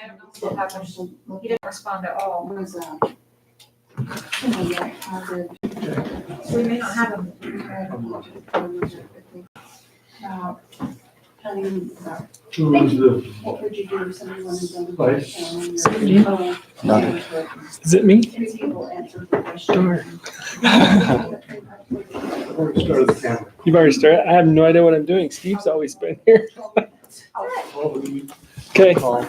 I don't know what happened. He didn't respond at all. So we may not have him. What would you do if somebody wanted to? Is it me? Two people answered the question. Darn. You've already started? I have no idea what I'm doing. Steve's always been here. Okay, so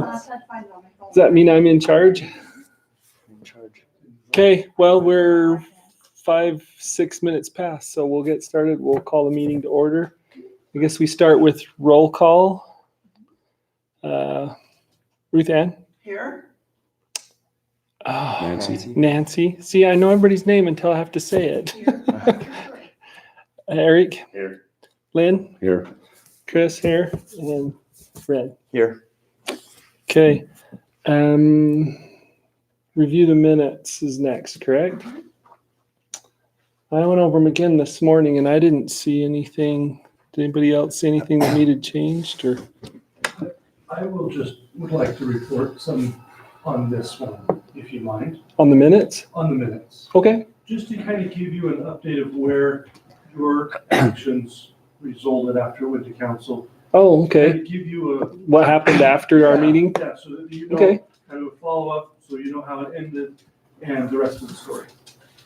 does that mean I'm in charge? Okay, well, we're 5-6 minutes past, so we'll get started. We'll call the meeting to order. I guess we start with roll call. Ruth Ann? Here. Oh, Nancy. See, I know everybody's name until I have to say it. Eric? Here. Lynn? Here. Chris here? And Fred? Here. Okay. Review the minutes is next, correct? I went over them again this morning and I didn't see anything. Did anybody else see anything that needed changed or? I would like to report some on this one, if you mind. On the minutes? On the minutes. Okay. Just to kind of give you an update of where your actions resulted after it went to council. Oh, okay. And give you a. What happened after our meeting? Yeah, so that you know, Okay. kind of a follow-up, so you know how it ended and the rest of the story.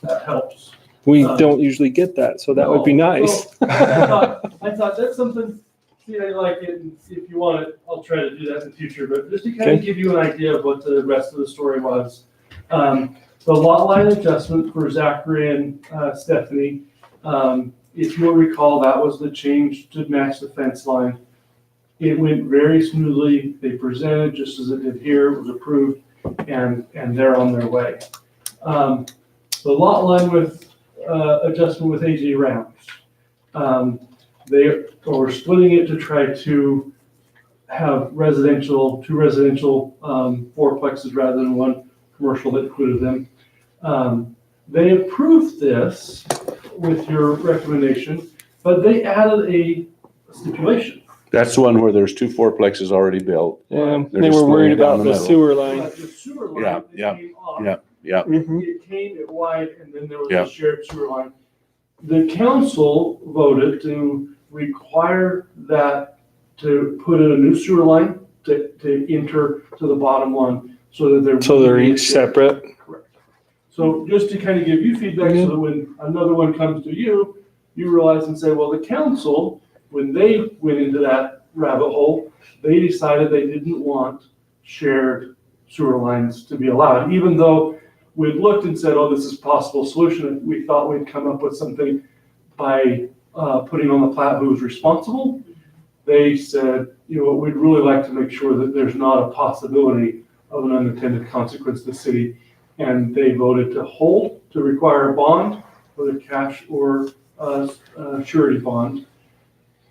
That helps. We don't usually get that, so that would be nice. Well, I thought that's something, see, I like it, and if you want it, I'll try to do that in the future, but just to kind of give you an idea of what the rest of the story was. The lot line adjustment for Zachary and Stephanie, if you'll recall, that was the change to match the fence line. It went very smoothly. They presented just as it did here. It was approved, and they're on their way. The lot line with adjustment with AJ Rounds. They were splitting it to try to have two residential fourplexes rather than one commercial that included them. They approved this with your recommendation, but they added a stipulation. That's the one where there's 2 fourplexes already built. Yeah, They're they just were worried laying it down about the the middle. sewer line. The sewer line Yeah, that yeah, came off, Yeah. Mhm. it came, it wide, and then there was Yeah. a shared sewer line. The council voted to require that to put in a new sewer line to enter to the bottom one so that they're. So they're each separate. Correct. So just to kind of give you feedback so that when another one comes to you, you realize and say, well, the council, when they went into that rabbit hole, they decided they didn't want shared sewer lines to be allowed, even though we'd looked and said, oh, this is a possible solution. And we thought we'd come up with something by putting on the plat who was responsible. They said, you know, we'd really like to make sure that there's not a possibility of an unintended consequence to the city. And they voted to require a bond, whether cash or surety bond.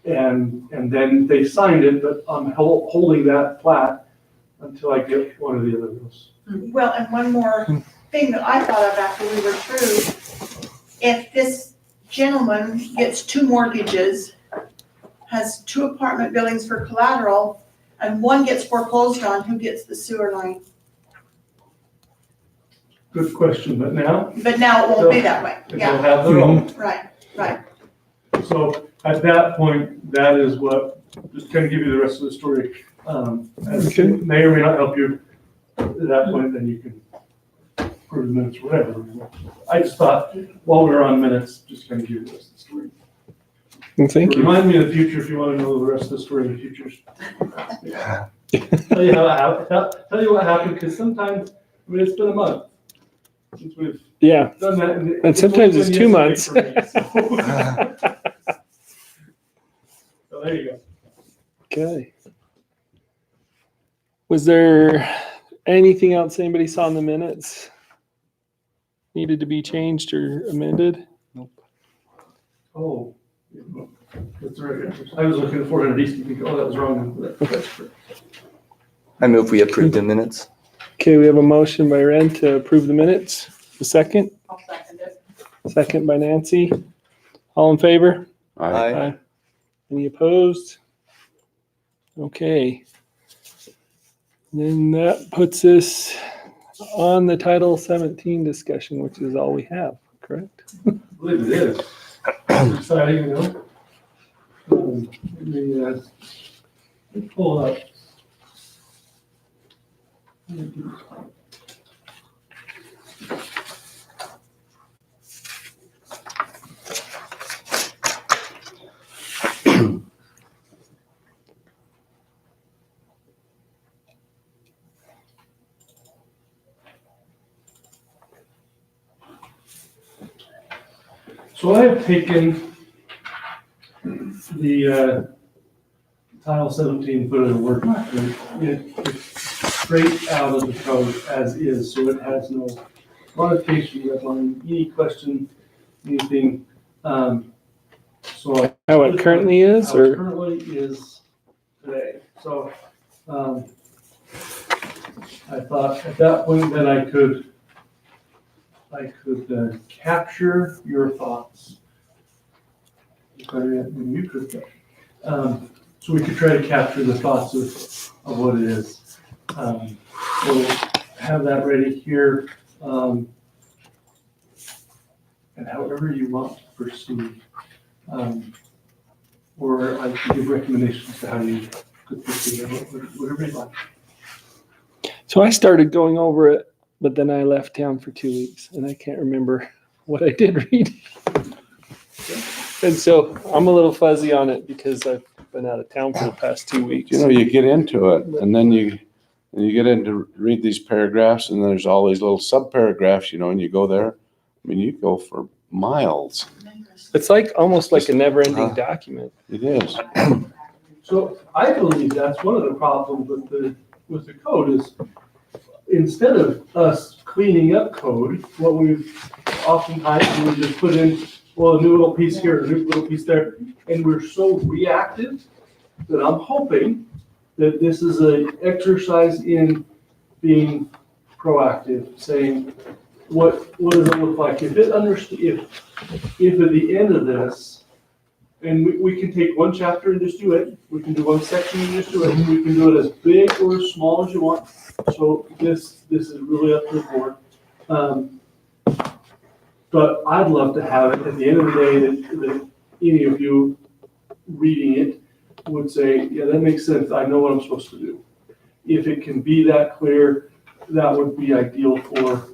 And then they signed it, but I'm holding that plat until I get one of the other bills. Well, and one more thing that I thought of after we were through, if this gentleman gets 2 mortgages, has 2 apartment buildings for collateral, and one gets foreclosed on, who gets the sewer line? Good question, but now But now it won't be that way. they'll Yeah, have their own. right. So at that point, that is what, just kind of give you the rest of the story. As it may or may not help you at that point, then you can approve the minutes or whatever. I just thought, while we're on minutes, just kind of give you the rest of the story. Well, thank you. Remind me in the future if you want to know the rest of the story in the future. Tell you what happened, because sometimes, I mean, it's been a month since we've Yeah, done that. and sometimes it's 2 months. So there you go. Okay. Was there anything else anybody saw in the minutes needed to be changed or amended? Oh, that's right. I was looking at 400 East and thinking, oh, that was wrong. That's correct. I move we approve the minutes. Okay, we have a motion by Ren to approve the minutes. A second? I'll second it. Second by Nancy. All in favor? Aye. Any opposed? Okay. Then that puts us on the Title 17 discussion, which is all we have, correct? I believe it is. It's exciting, you know? Let me pull up. So I have taken the Title 17, put it in a Word document, it's straight out of the code as is, so it has no modification, redline, any question, anything. So How it currently is, how it or? currently is today. So I thought at that point that I could capture your thoughts. You could, so we could try to capture the thoughts of what it is. We'll have that ready here, and however you want to proceed. Or I can give recommendations to how you could proceed, whatever you like. So I started going over it, but then I left town for 2 weeks and I can't remember what I did read. And so I'm a little fuzzy on it because I've been out of town for the past 2 weeks. You know, you get into it and then you get into read these paragraphs and there's all these little sub-paragraphs, you know, and you go there. I mean, you go for miles. It's like almost like a never-ending document. It is. So I believe that's one of the problems with the code is instead of us cleaning up code, what we've oftentimes we just put in, well, a new little piece here, a new little piece there, and we're so reactive that I'm hoping that this is an exercise in being proactive, saying what does it look like if at the end of this, and we can take one chapter and just do it. We can do one section and just do it. We can do it as big or as small as you want. So this is really up to the board. But I'd love to have it at the end of the day that any of you reading it would say, yeah, that makes sense. I know what I'm supposed to do. If it can be that clear, that would be ideal for,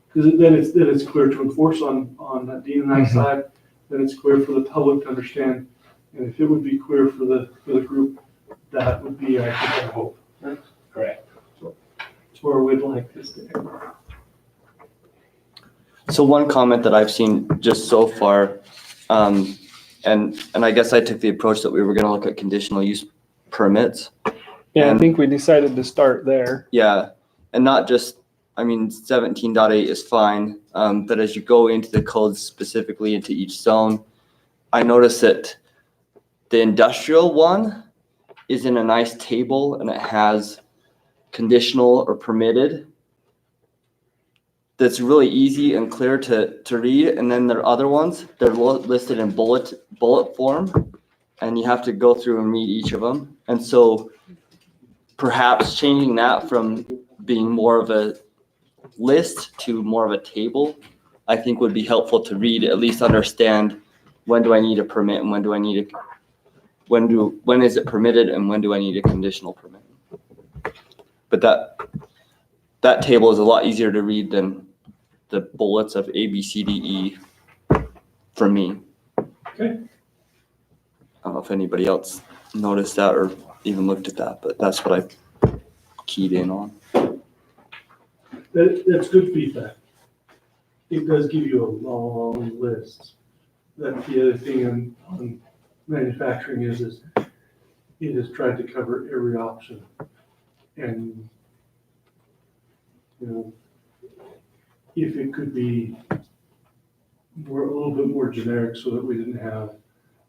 because then it's clear to enforce on Dean and I's side. Then it's clear for the public to understand. And if it would be clear for the group, that would be, I think, our hope. Right? Correct. So it's where we'd like this to end. So one comment that I've seen just so far, and I guess I took the approach that we were gonna look at conditional use permits. Yeah, I think we decided to start there. Yeah, and not just, I mean, 17.8 is fine, but as you go into the codes specifically into each zone, I noticed that the industrial one is in a nice table and it has conditional or permitted. That's really easy and clear to read. And then there are other ones, they're listed in bullet form, and you have to go through and read each of them. And so perhaps changing that from being more of a list to more of a table, I think would be helpful to read, at least understand when do I need a permit and when do I need when is it permitted and when do I need a conditional permit. But that table is a lot easier to read than the bullets of A, B, C, D, E for me. Okay. I don't know if anybody else noticed that or even looked at that, but that's what I keyed in on. That's good feedback. It does give you a long list. That's the other thing on manufacturing is it has tried to cover every option. And, you know, if it could be a little bit more generic so that we didn't have,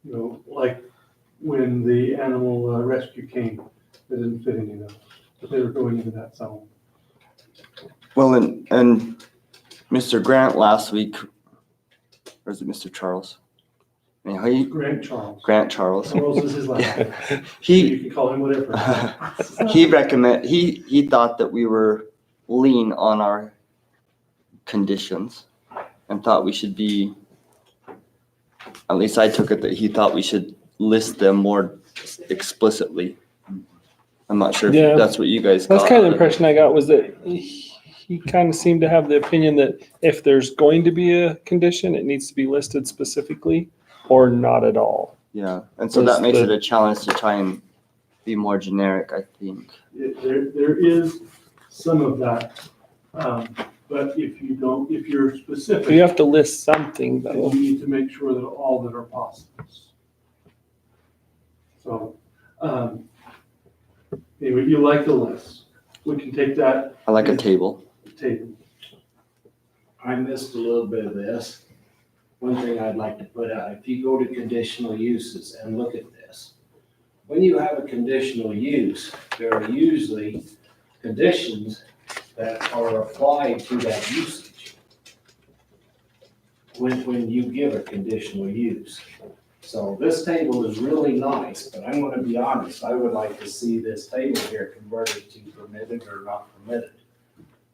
you know, like when the animal rescue came, they didn't fit any of those, but they were going into that zone. Well, and Mr. Grant last week, or is it Mr. Charles? You know, he, Grant Charles. Grant Charles. Charles is his last name. So He you can call him whatever. he thought that we were lean on our conditions and thought we should be, at least I took it that he thought we should list them more explicitly. I'm not sure Yeah. if that's what you guys That's got kind of out the impression I got, was that he kind of seemed to have the opinion that if there's going to be a condition, it needs to be listed specifically or not at all. Yeah, and so Was that makes the- it a challenge to try and be more generic, I think. There is some of that. But if you're specific, You have to list something then though. you need to make sure that all that are possible. So, anyway, you like the list. We can take that I like a table. table. I missed a little bit of this. One thing I'd like to put out, if you go to conditional uses and look at this, when you have a conditional use, there are usually conditions that are applied to that usage when you give a conditional use. So this table is really nice, but I'm gonna be honest, I would like to see this table here converted to permitted or not permitted.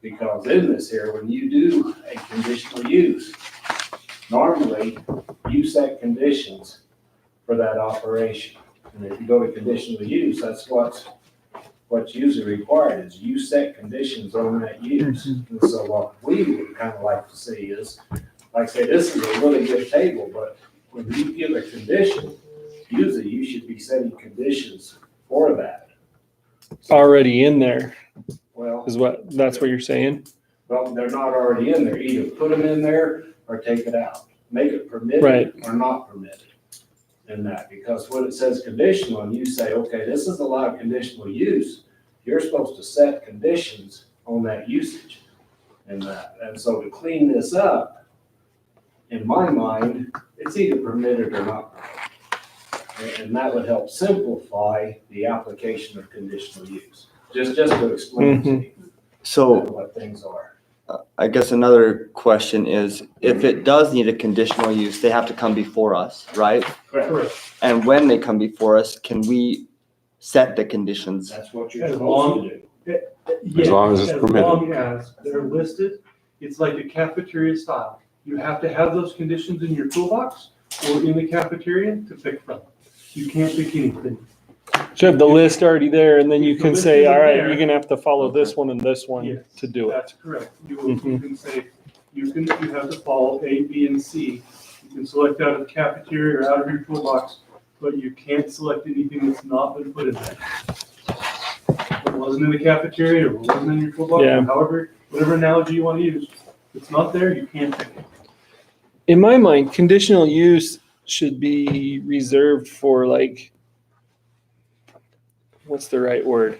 Because in this here, when you do a conditional use, normally you set conditions for that operation. And if you go to conditional use, that's what's usually required, is you set conditions on that use. And so what we would kind of like to see is, like I say, this is a really good table, but when you give a condition, usually you should be setting conditions for that. Already in there Well, that's what you're saying? well, they're not already in there. Either put them in there or take it out. Make it permitted Right. or not permitted in that. Because when it says conditional and you say, okay, this is allowed conditional use, you're supposed to set conditions on that usage and that. And so to clean this up, in my mind, it's either permitted or not permitted. And that would help simplify the application of conditional use. Just to explain to you So what things are. I guess another question is, if it does need a conditional use, they have to come before us, right? Correct. And when they come before us, can we set the conditions? That's what you're As supposed to do. As long as it's permitted. As long as they're listed, it's like a cafeteria style. You have to have those conditions in your toolbox or in the cafeteria to pick from. You can't pick anything. Should have the list already there, and then you If the can list say, isn't all right, there- you're gonna have to follow this one and this one Yes, to do it. That's correct. You can say, you have to follow A, B, and C. You can select out of the cafeteria or out of your toolbox, but you can't select anything that's not been put in there. If it wasn't in the cafeteria or wasn't in your toolbox, Yeah. or however, whatever analogy you want to use, if it's not there, you can't pick it. In my mind, conditional use should be reserved for like, what's the right word?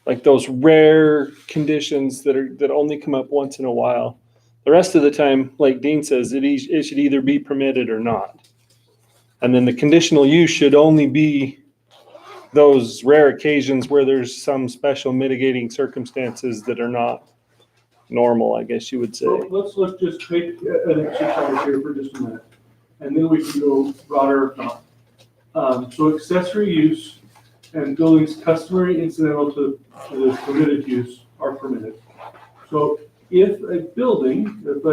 Like those rare conditions that only come up once in a while. The rest of the time, like Dean says, it should either be permitted or not. And then the conditional use should only be those rare occasions where there's some special mitigating circumstances that are not normal, I guess you would say. So let's just take an exercise here for just a minute, and then we can go broader if not. So accessory use and buildings customary incidental to the permitted use are permitted. So if a building, if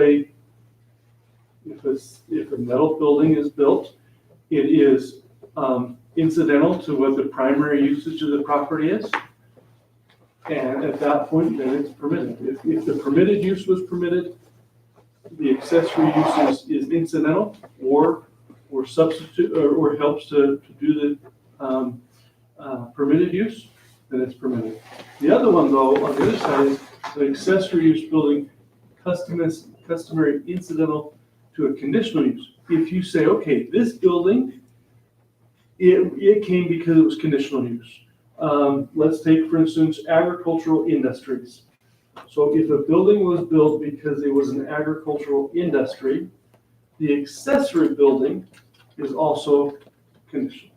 a metal building is built, it is incidental to what the primary usage of the property is. And at that point, then it's permitted. If the permitted use was permitted, the accessory use is incidental or substitute or helps to do the permitted use, then it's permitted. The other one though, on the other side is the accessory use building customary incidental to a conditional use. If you say, okay, this building, it came because it was conditional use. Let's take, for instance, agricultural industries. So if a building was built because it was an agricultural industry, the accessory building is also conditional.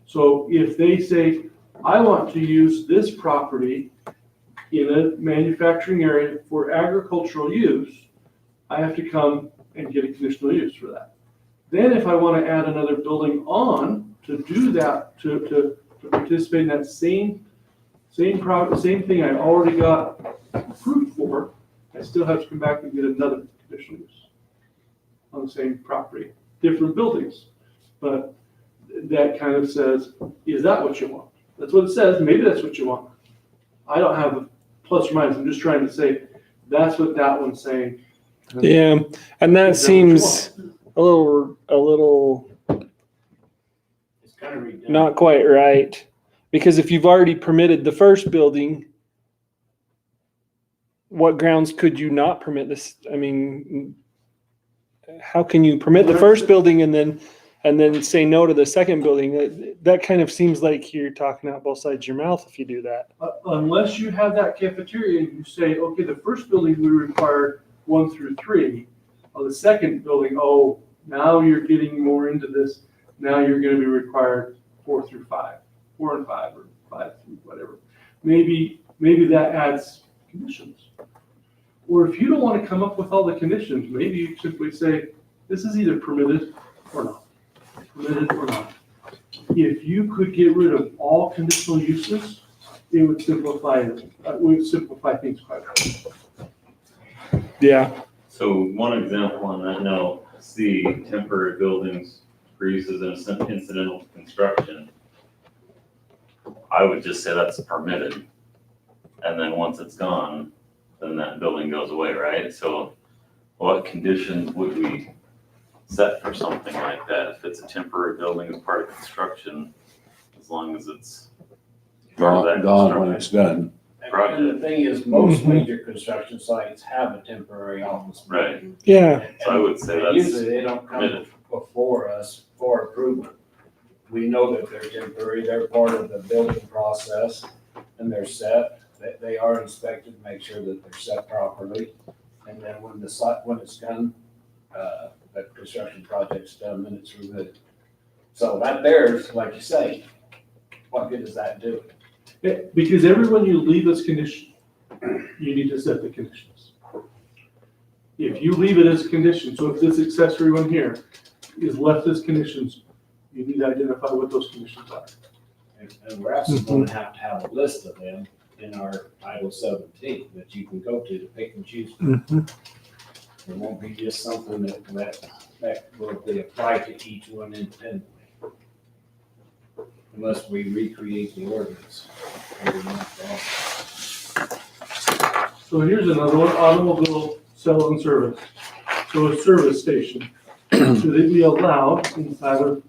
So if they say, I want to use this property in a manufacturing area for agricultural use, I have to come and get a conditional use for that. Then if I want to add another building on to do that, to participate in that same thing I already got approved for, I still have to come back and get another conditional use on the same property, different buildings. But that kind of says, is that what you want? That's what it says. Maybe that's what you want. I don't have a plus or minus. I'm just trying to say, that's what that one's saying. Yeah, and that Is that what you seems a little It's kind of redundant. not quite right. Because if you've already permitted the first building, what grounds could you not permit this? I mean, how can you permit the first building and then say no to the second building? That kind of seems like you're talking out both sides of your mouth if you do that. Unless you have that cafeteria and you say, okay, the first building we required 1 through 3. On the second building, oh, now you're getting more into this. Now you're going to be required 4 through 5, 4 and 5, or 5 through whatever. Maybe that adds conditions. Or if you don't want to come up with all the conditions, maybe you simply say, this is either permitted or not. Permitted or not. If you could get rid of all conditional uses, it would simplify things quite a bit. Yeah. So one example on that note, C, temporary buildings for use as an incidental construction. I would just say that's permitted. And then once it's gone, then that building goes away, right? So what conditions would we set for something like that? If it's a temporary building as part of construction, as long as it's part of that Gone when construction. it's done. And the thing is, most major construction sites have a temporary office. Right. building. Yeah. So I would say And that's usually they don't come permitted. before us for approval. We know that they're temporary, they're part of the building process, and they're set. They are inspected, make sure that they're set properly. And then when it's done, the construction project's done, then it's removed. So that there's, like you say, what good does that do? Because everyone you leave as condition, you need to set the conditions. If you leave it as a condition, so if this accessory one here is left as conditions, you need to identify what those conditions are. And we're absolutely gonna have a list of them in our Title 17 that you can go to pick and choose. Mhm. It won't be just something that will be applied to each one independently. Unless we recreate the ordinance. So here's another one, automobile sales and service. So a service station, should it be allowed inside of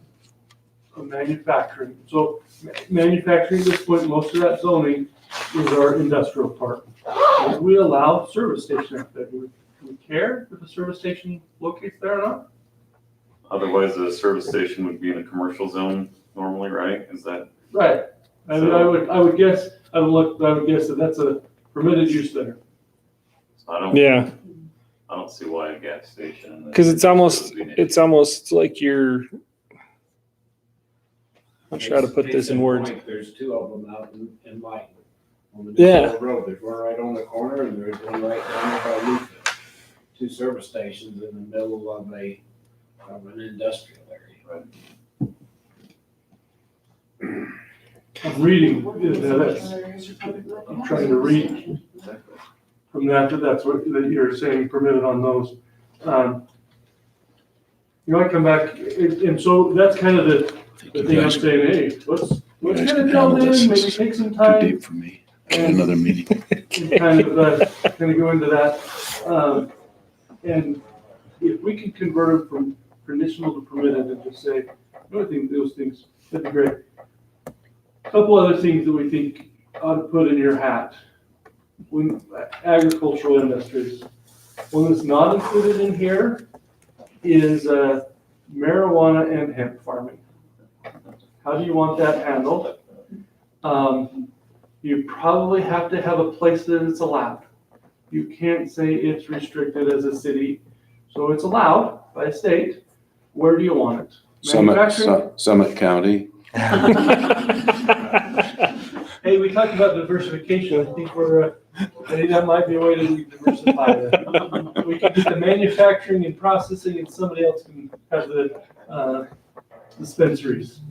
a manufacturing? So manufacturing at this point, most of that zoning is our industrial park. If we allow service station out there, do we care if a service station locates there or not? Otherwise, a service station would be in a commercial zone normally, right? Is that? Right. I mean, I would guess that that's a permitted use there. I don't. Yeah. I don't see why a gas station. Because it's almost like you're. I'm not sure how to put this in words. There's two of them out in Lighton. On the Yeah. Dixon Road, there's one right on the corner and there's one right down there by Luca. Two service stations in the middle of an industrial area. I'm reading, I'm trying to read from that's what that you're saying permitted on those. I come back, and so that's kind of the thing I'm saying, hey, let's get it done in, maybe take some Too time. deep for me. Get another meeting. And kind of go into that. And if we can convert it from conditional to permitted and just say, I think those things, that'd be great. A couple other things that we think ought to put in your hat. When agricultural industries, one that's not included in here is marijuana and hemp farming. How do you want that handled? You probably have to have a place that it's allowed. You can't say it's restricted as a city, so it's allowed by state. Where do you want it? Manufacturing? Summit County. Hey, we talked about diversification. I think that might be a way to diversify that. We can get the manufacturing and processing and somebody else can have the dispensaries.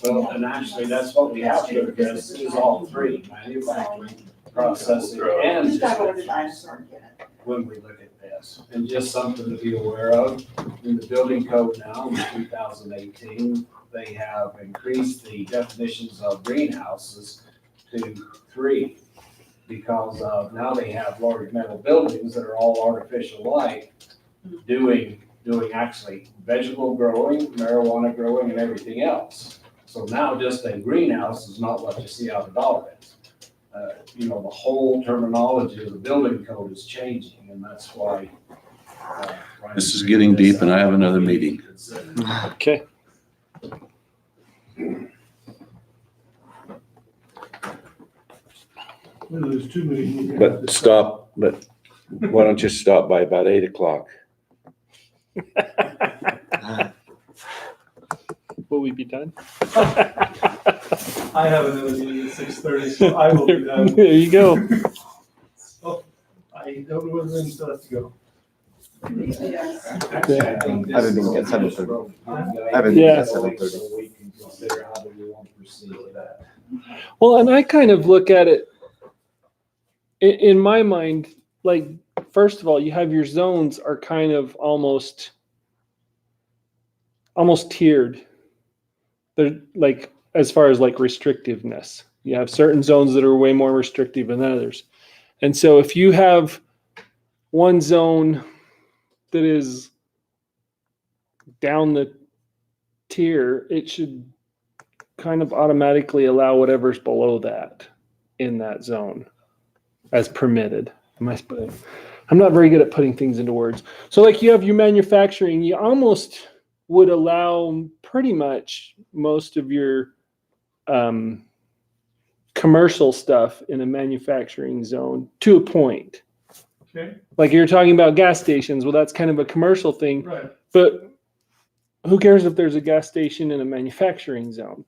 Well, and actually, that's what we have to address is all three, manufacturing, processing, and Just gotta go to the distribution, dinosaur and get it. when we look at this. And just something to be aware of, in the building code now, in 2018, they have increased the definitions of greenhouses to 3. Because of, now they have large metal buildings that are all artificial light, doing actually vegetable growing, marijuana growing, and everything else. So now just a greenhouse is not what you see out of Dollar Bins. The whole terminology of the building code is changing, and that's why. This is getting deep, and I have another meeting. Okay. Well, there's too many. But why don't you stop by about 8 o'clock? Will we be done? I have another meeting at 6:30, so I will be done. There you go. So, I don't know whether I'm still have to go. Yes. Actually, I think I didn't this even get is 7:30. I haven't even got So 7:30. we can consider how do we want to proceed with that. Well, and I kind of look at it in my mind, like, first of all, you have your zones are kind of almost tiered. They're like, as far as like restrictiveness, you have certain zones that are way more restrictive than others. And so if you have one zone that is down the tier, it should kind of automatically allow whatever's below that in that zone as permitted. I'm not very good at putting things into words. So like you have your manufacturing, you almost would allow pretty much most of your commercial stuff in a manufacturing zone to a point. Okay, Like you're talking about gas stations. Well, that's kind of a commercial thing, right. but who cares if there's a gas station in a manufacturing zone?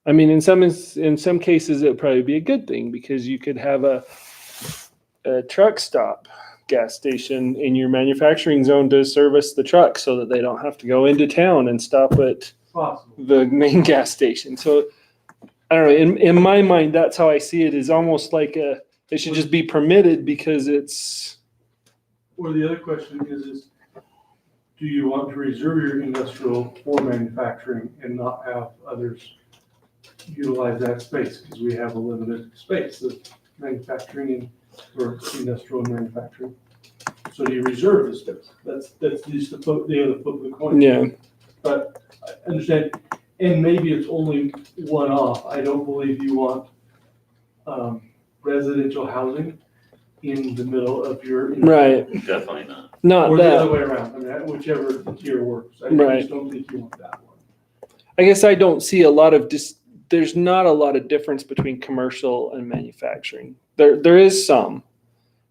I mean, in some cases, it would probably be a good thing because you could have a truck stop gas station in your manufacturing zone to service the truck so that they don't have to go into town and stop at Possible. the main gas station. So I don't know. In my mind, that's how I see it. Is almost like it should just be permitted because it's. Or the other question is do you want to reserve your industrial for manufacturing and not have others utilize that space? Because we have a limited space of manufacturing or industrial and manufacturing. So do you reserve the space? That's just the other flip of the coin. Yeah. But I understand, and maybe it's only one off. I don't believe you want residential housing in the middle of your. Right. Definitely not. Not Or the that. other way around, I mean, whichever tier works. I Right. just don't think you want that one. I guess I don't see a lot of there's not a lot of difference between commercial and manufacturing. There is some,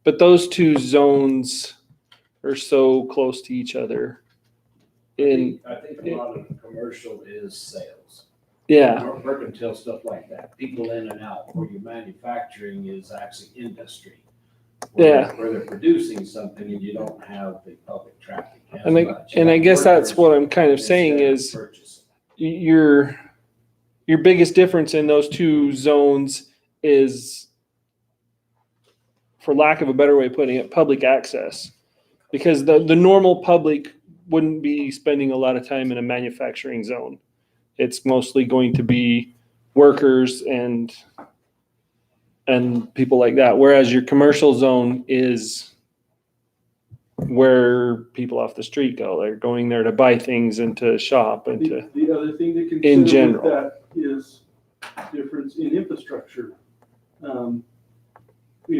but those two zones are so close to each other. I think a lot of commercial is sales. Yeah. Or mercantile stuff like that, people in and out, where your manufacturing is actually industry. Yeah. Where they're producing something and you don't have the public traffic as And much. I guess that's what I'm kind of Instead saying of is purchasing. your biggest difference in those two zones is, for lack of a better way of putting it, public access. Because the normal public wouldn't be spending a lot of time in a manufacturing zone. It's mostly going to be workers and people like that. Whereas your commercial zone is where people off the street go. They're going there to buy things and to shop and to. The other thing to In consider general. with that is difference in infrastructure. In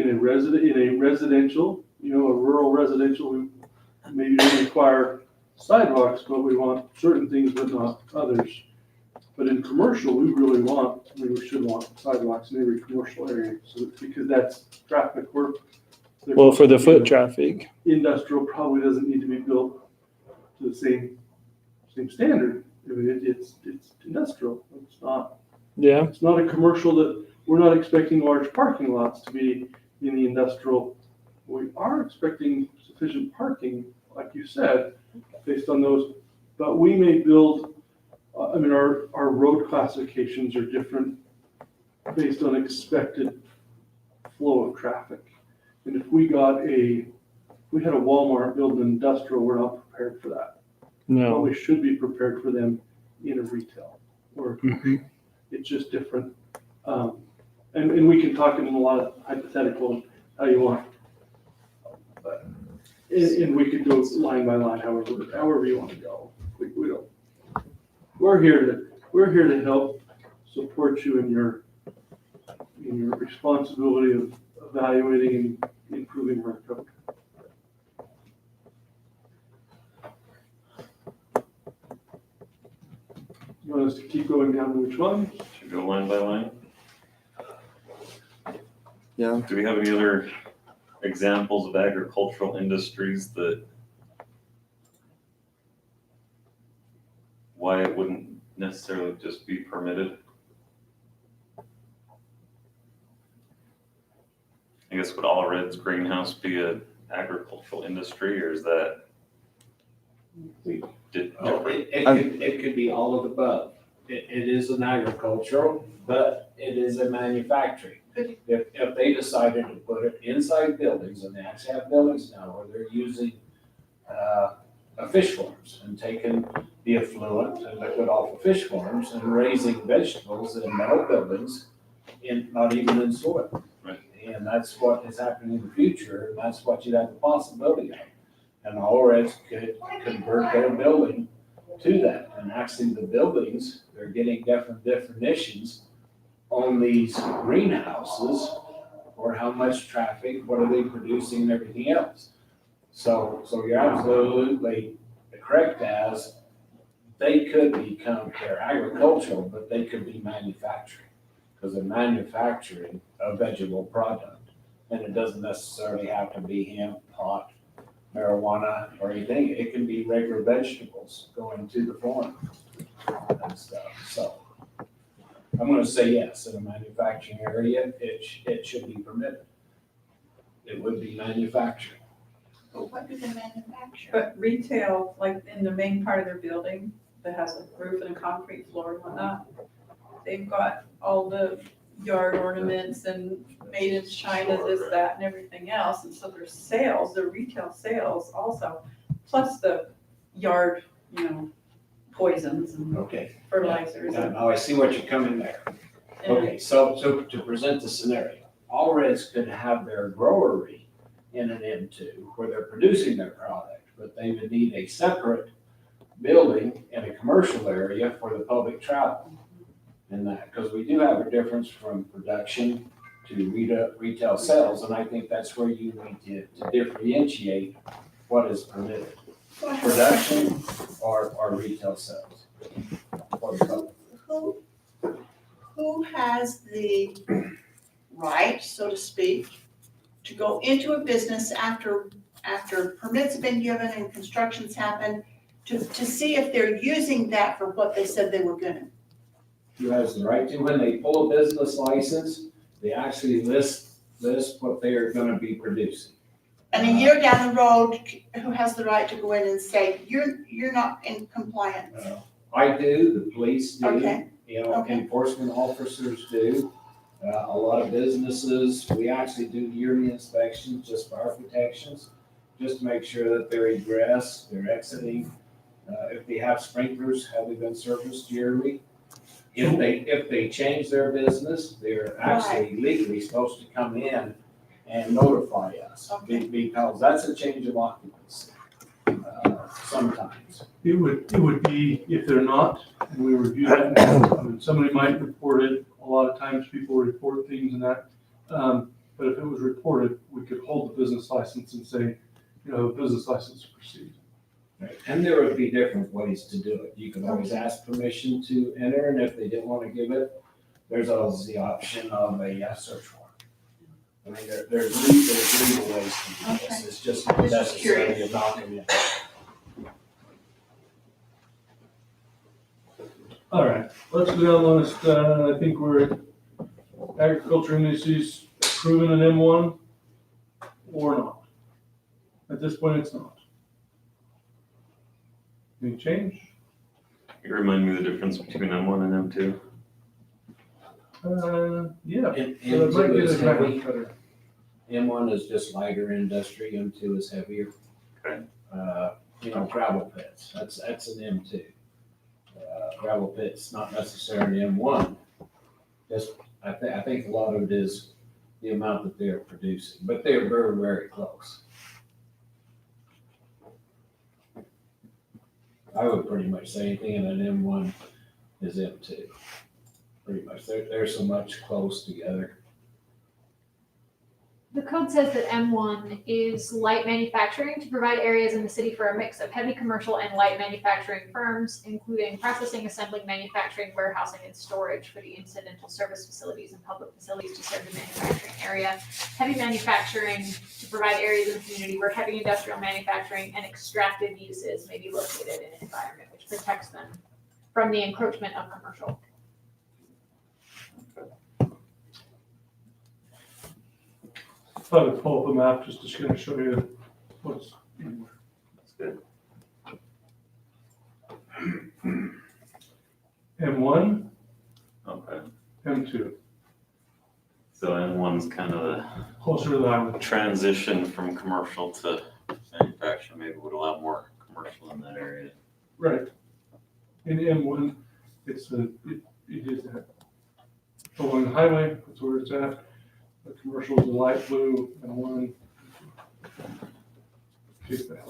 a residential, a rural residential, we maybe don't require sidewalks, but we want certain things, but not others. But in commercial, we should want sidewalks in every commercial area, because that's traffic work. Well, for the foot traffic. Industrial probably doesn't need to be built to the same standard. I mean, it's industrial. It's not Yeah. It's not a commercial that, we're not expecting large parking lots to be in the industrial. We are expecting sufficient parking, like you said, based on those, but we may build, our road classifications are different based on expected flow of traffic. And if we had a Walmart build an industrial, we're not prepared for that. But No. we should be prepared for them in a retail, or Mhm. it's just different. And we can talk in a lot of hypothetical, how you want. But, and we could go line by line, however you want to go. We don't. We're here to help support you in your responsibility of evaluating and improving our code. You want us to keep going down to which one? Should we go line by line? Yeah. Do we have any other examples of agricultural industries that why it wouldn't necessarily just be permitted? I guess would All Red's greenhouse be an agricultural industry, or is that different? It could be all of the above. It is an agricultural, but it is a manufacturing. If they decided to put it inside buildings, and they actually have buildings now where they're using fish farms and taking the effluent and liquid off of fish farms and raising vegetables in metal buildings, not even in soil. Right. And that's what is happening in the future, and that's what you'd have the possibility of. And All Reds could convert their building to that. And actually, the buildings, they're getting different definitions on these greenhouses, or how much traffic, what are they producing, and everything else. So you're absolutely correct, as they could become, they're agricultural, but they could be manufacturing, because they're manufacturing a vegetable product. And it doesn't necessarily have to be hemp, pot, marijuana, or anything. It can be regular vegetables going to the farm and stuff. So I'm gonna say yes, in a manufacturing area, it should be permitted. It would be manufacturing. But what do they manufacture? But retail, like in the main part of their building that has a roof and a concrete floor and whatnot, they've got all the yard ornaments and made in China, this, that, and everything else. And so their sales, their retail sales also, plus the yard, poisons and Okay. fertilizers. Now I see what you're coming there. and- Okay, so to present the scenario, All Reds could have their growery in an M2 where they're producing their product, but they would need a separate building in a commercial area for the public travel. And that, because we do have a difference from production to retail sales, and I think that's where you need to differentiate what is permitted, production or retail sales for the public. Who has the right, so to speak, to go into a business after permits have been given and construction's happened, to see if they're using that for what they said they were gonna? Who has the right to, when they pull a business license, they actually list what they are gonna be producing. And a year down the road, who has the right to go in and say, you're not in compliance? I do, the police do. Okay. Okay. Enforcement officers do. A lot of businesses, we actually do yearly inspections, just fire protections, just to make sure that they're egress, they're exiting. If they have sprinklers, have they been serviced yearly? If they change their business, they're actually legally supposed to come in and notify us. Okay. Because that's a change of occupancy, sometimes. It would be, if they're not, and we review that, somebody might report it. A lot of times people report things and that. But if it was reported, we could hold the business license and say, a business license to proceed. Right. And there would be different ways to do it. You can always ask permission to enter, and if they didn't want to give it, there's always the option of a search warrant. I mean, there's legal ways to do this. Okay. It's just not necessarily a document. All right, let's go down the list. I think we're at agriculture industries approving an M1 or not. At this point, it's not. Any change? You remind me of the difference between M1 and M2? Yeah. M So it might M2 get is a kind heavy, of better. M1 is just lighter industry, M2 is heavier. Okay. Gravel pits, that's an M2. Gravel pits, not necessarily M1. Just, I think a lot of it is the amount that they're producing, but they're very, very close. I would pretty much say anything in an M1 is M2. Pretty much, they're so much close together. The code says that M1 is light manufacturing to provide areas in the city for a mix of heavy commercial and light manufacturing firms, including processing, assembling, manufacturing, warehousing, and storage for the incidental service facilities and public facilities to serve the manufacturing area. Heavy manufacturing to provide areas in the community where heavy industrial manufacturing and extractive uses may be located in an environment which protects them from the encroachment of commercial. I would pull up a map just to kind of show you what's in That's good. M1, Okay. M2, So M1's kind of the closer to the highway. transition from commercial to manufacturing, maybe would allow more commercial in that area. Right. In M1, it is that. Along the highway, that's where it's at. The commercial is a light blue and one. Keep that.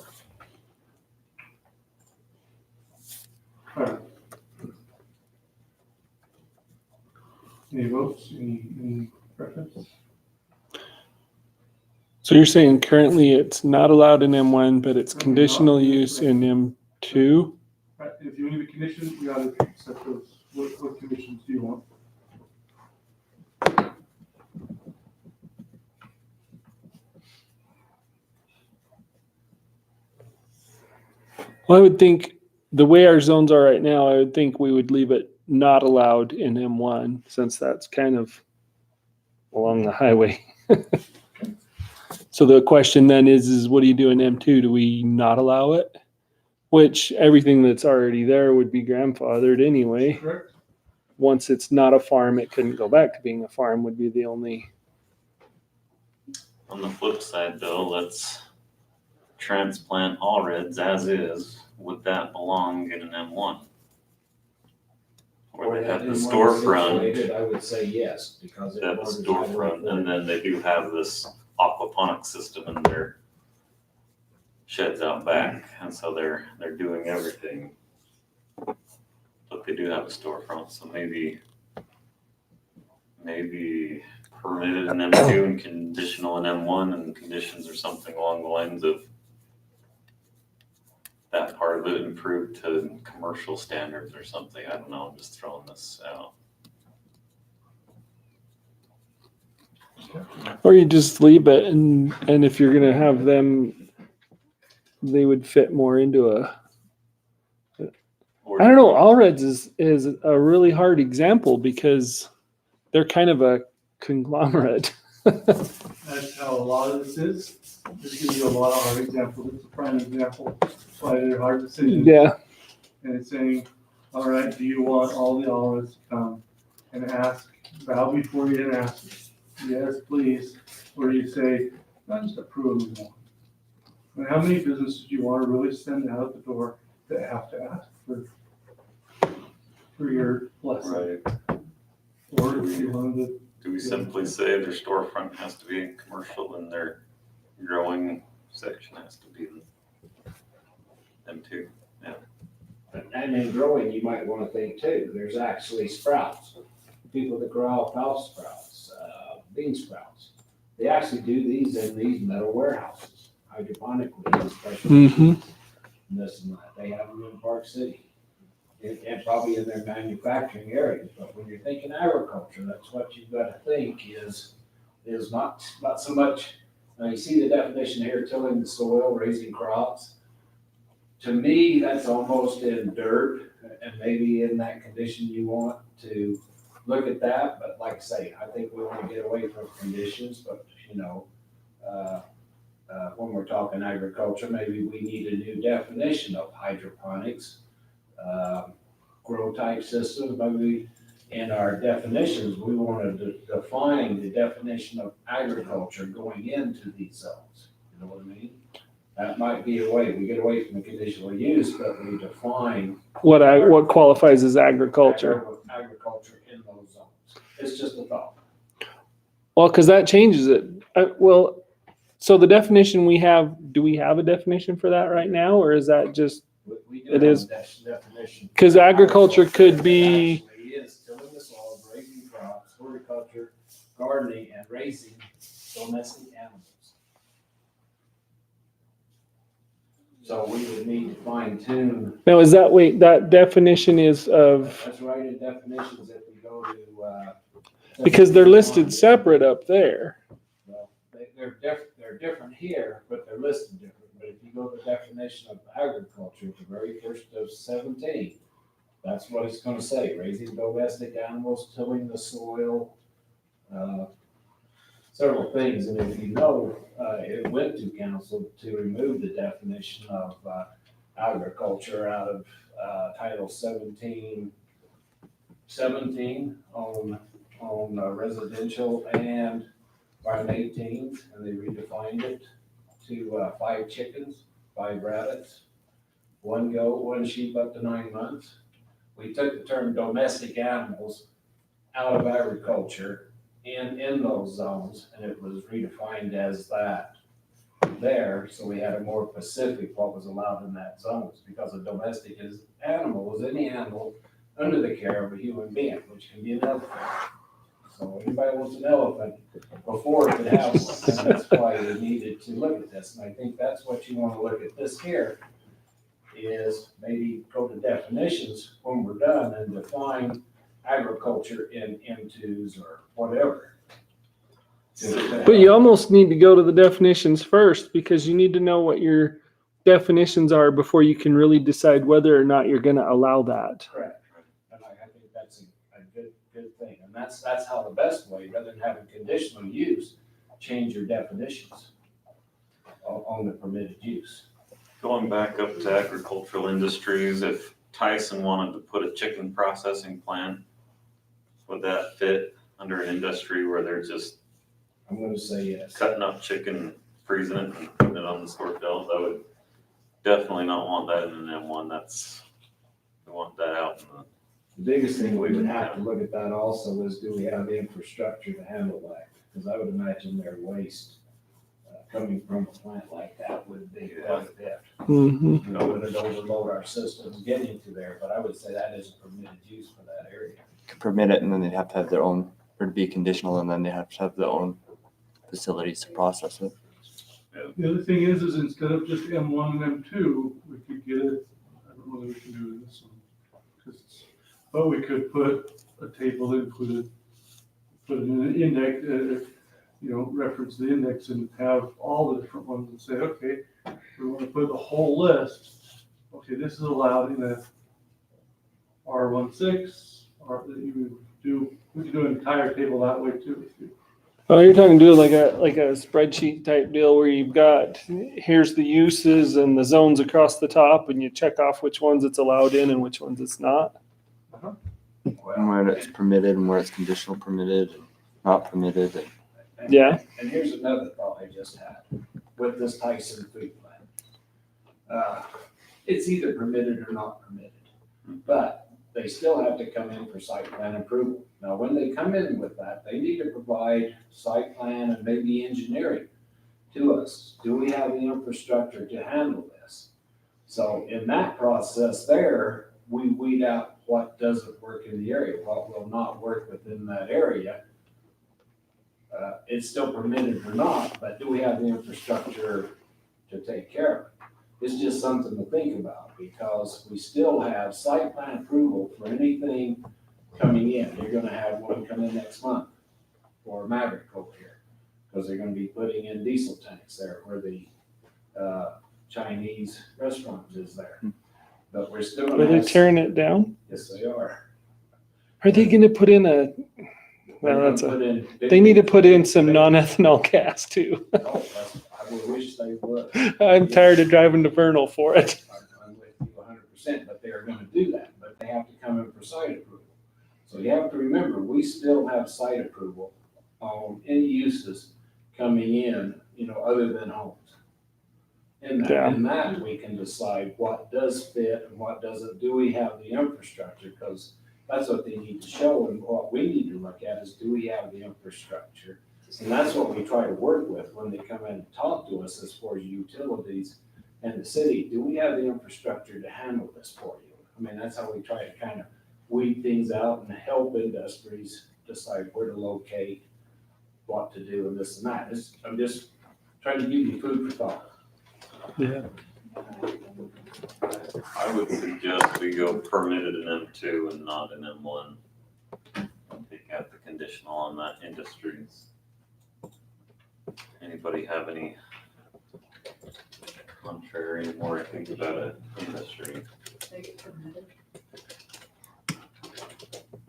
All right. Any votes? Any preference? So you're saying currently it's not allowed in M1, but it's conditional use in M2? Right, if you need a condition, we gotta set those. What conditions do you want? Well, I would think the way our zones are right now, I would think we would leave it not allowed in M1 since that's kind of along the highway. So the question then is what do you do in M2? Do we not allow it? Which everything that's already there would be grandfathered anyway. Correct? Once it's not a farm, it couldn't go back to being a farm would be the only. On the flip side though, let's transplant all reds as is. Would that belong in an M1? Or they have the in one storefront, situated, I would say yes, because. they have the storefront, and then they do have this aquaponics system in their sheds out back, and so they're doing everything. But they do have a storefront, so maybe permitted in M2 and conditional in M1, and conditions or something along the lines of that part of it improved to commercial standards or something. I don't know, I'm just throwing this out. Or you just leave it and if you're gonna have them, they would fit more into a. Or I don't know. All Reds is a really hard example because they're kind of a conglomerate. That's how a lot of this is. Just give you a lot of hard examples. It's a prime example. That's why they're hard decisions. Yeah. And it's saying, all right, do you want all the olives to come and ask, bow before you and ask, yes, please. Or you say, I just approve them one. And how many businesses do you want to really send out the door that have to ask for your blessing? Right. Or if you wanted to. Do we simply say their storefront has to be commercial and their growing section has to be M2? And in growing, you might want to think too, there's actually sprouts, people that grow alfalfa sprouts, bean sprouts. They actually do these in these metal warehouses, hydroponically, especially. Mm-hmm. And this and that. They have them in Park City. And probably in their manufacturing areas, but when you're thinking agriculture, that's what you've got to think is not so much, you see the definition here, tilling the soil, raising crops. To me, that's almost in dirt and maybe in that condition you want to look at that, but like I say, I think we want to get away from conditions, but when we're talking agriculture, maybe we need a new definition of hydroponics, grow type system, maybe in our definitions, we want to define the definition of agriculture going into these zones. You know what I mean? That might be a way, we get away from the conditional use, but we define What qualifies as agriculture? agriculture in those zones. It's just a thought. Well, because that changes it. So the definition we have, do we have a definition for that right now, or is that just, We do It have is. a definition. 'Cause agriculture could be- Actually is tilling the soil, raising crops, horticulture, gardening, and raising domestic animals. So we would need to fine tune. now is that, wait, that definition is of, That's right in definitions if we go to. because they're listed separate up there. Well, they're different here, but they're listed different. But if you go to the definition of agriculture, the very first of 17, that's what it's gonna say, raising domestic animals, tilling the soil, several things. And if you know, it went to council to remove the definition of agriculture out of Title 17 on residential and farm 18, and they redefined it to 5 chickens, 5 rabbits, 1 goat, 1 sheep up to 9 months. We took the term domestic animals out of agriculture in those zones, and it was redefined as that there. So we had a more specific what was allowed in that zones, because a domestic animal is any animal under the care of a human being, which can be an elephant. So anybody wants an elephant before it could have one, and that's why we needed to look at this. And I think that's what you want to look at this here, is maybe go to definitions when we're done and define agriculture in M2s or whatever. But you almost need to go to the definitions first, because you need to know what your definitions are before you can really decide whether or not you're gonna allow that. Correct. And I think that's a good thing. And that's how the best way, rather than having conditional use, change your definitions on the permitted use. Going back up to agricultural industries, if Tyson wanted to put a chicken processing plant, would that fit under an industry where they're just I'm gonna say yes. cutting up chicken, freezing it and putting it on the store shelves? I would definitely not want that in an M1. We want that out in the. The biggest thing we would have to look at that also is, do we have the infrastructure to handle that? Because I would imagine their waste coming from a plant like that would be quite a bit. Mm-hmm. You know, would it overload our systems getting to there? But I would say that is a permitted use for that area. Permit it, and then they'd have to have their own, or to be conditional, and then they have to have their own facilities to process it. The other thing is instead of just M1 and M2, we could get it, I don't know whether we can do this one. But we could put a table in, put it in an index, reference the index and have all the different ones and say, okay, we want to put the whole list. Okay, this is allowed in a R16, or we could do an entire table that way too. Oh, you're talking to like a spreadsheet type deal where you've got, here's the uses and the zones across the top, and you check off which ones it's allowed in and which ones it's not. And where it's permitted and where it's conditional permitted and not permitted. Yeah. And here's another thought I just had with this Tyson food plant. It's either permitted or not permitted, but they still have to come in for site plan approval. Now, when they come in with that, they need to provide site plan and maybe engineering to us. Do we have the infrastructure to handle this? So in that process there, we weed out what doesn't work in the area, what will not work within that area. It's still permitted or not, but do we have the infrastructure to take care of it? It's just something to think about, because we still have site plan approval for anything coming in. You're gonna have one come in next month for Maverick over here, because they're gonna be putting in diesel tanks there where the Chinese restaurant is there. But we're still Are gonna they have. tearing it down? Yes, they are. Are they gonna put in a, They're well, gonna that's a, put in big- they need to put in some non-ethanol gas too. Oh, I would wish they would. I'm tired of driving to Vernal for it. I'm with you 100%, but they are gonna do that, but they have to come in for site approval. So you have to remember, we still have site approval on any uses coming in, other than homes. Yeah. In that, we can decide what does fit and what doesn't. Do we have the infrastructure? Because that's what they need to show, and what we need to look at is, do we have the infrastructure? And that's what we try to work with when they come in and talk to us as far as utilities and the city. Do we have the infrastructure to handle this for you? I mean, that's how we try to kind of weed things out and help industries decide where to locate, what to do, and this and that. I'm just trying to give you food for thought. Yeah. I would suggest we go permitted in M2 and not in M1. Take out the conditional on that industries. Anybody have any contrary more I think about it, industry? Make it permitted.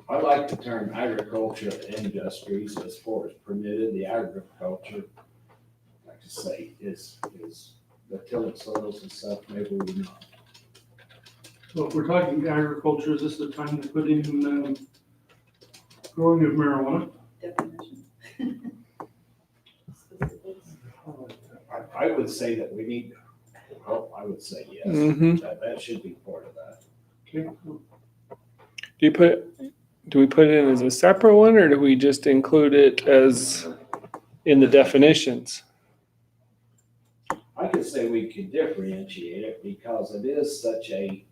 I like the term agriculture industries as far as permitted. The agriculture, like to say, is the tillage soils and stuff, maybe we not. So if we're talking agriculture, is this the time to put in growing of marijuana? Definition. Specifics. I would say that we need, I would say yes. Mhm. That should be part of that. Okay. Do we put it in as a separate one, or do we just include it as in the definitions? I could say we could differentiate it because it is such a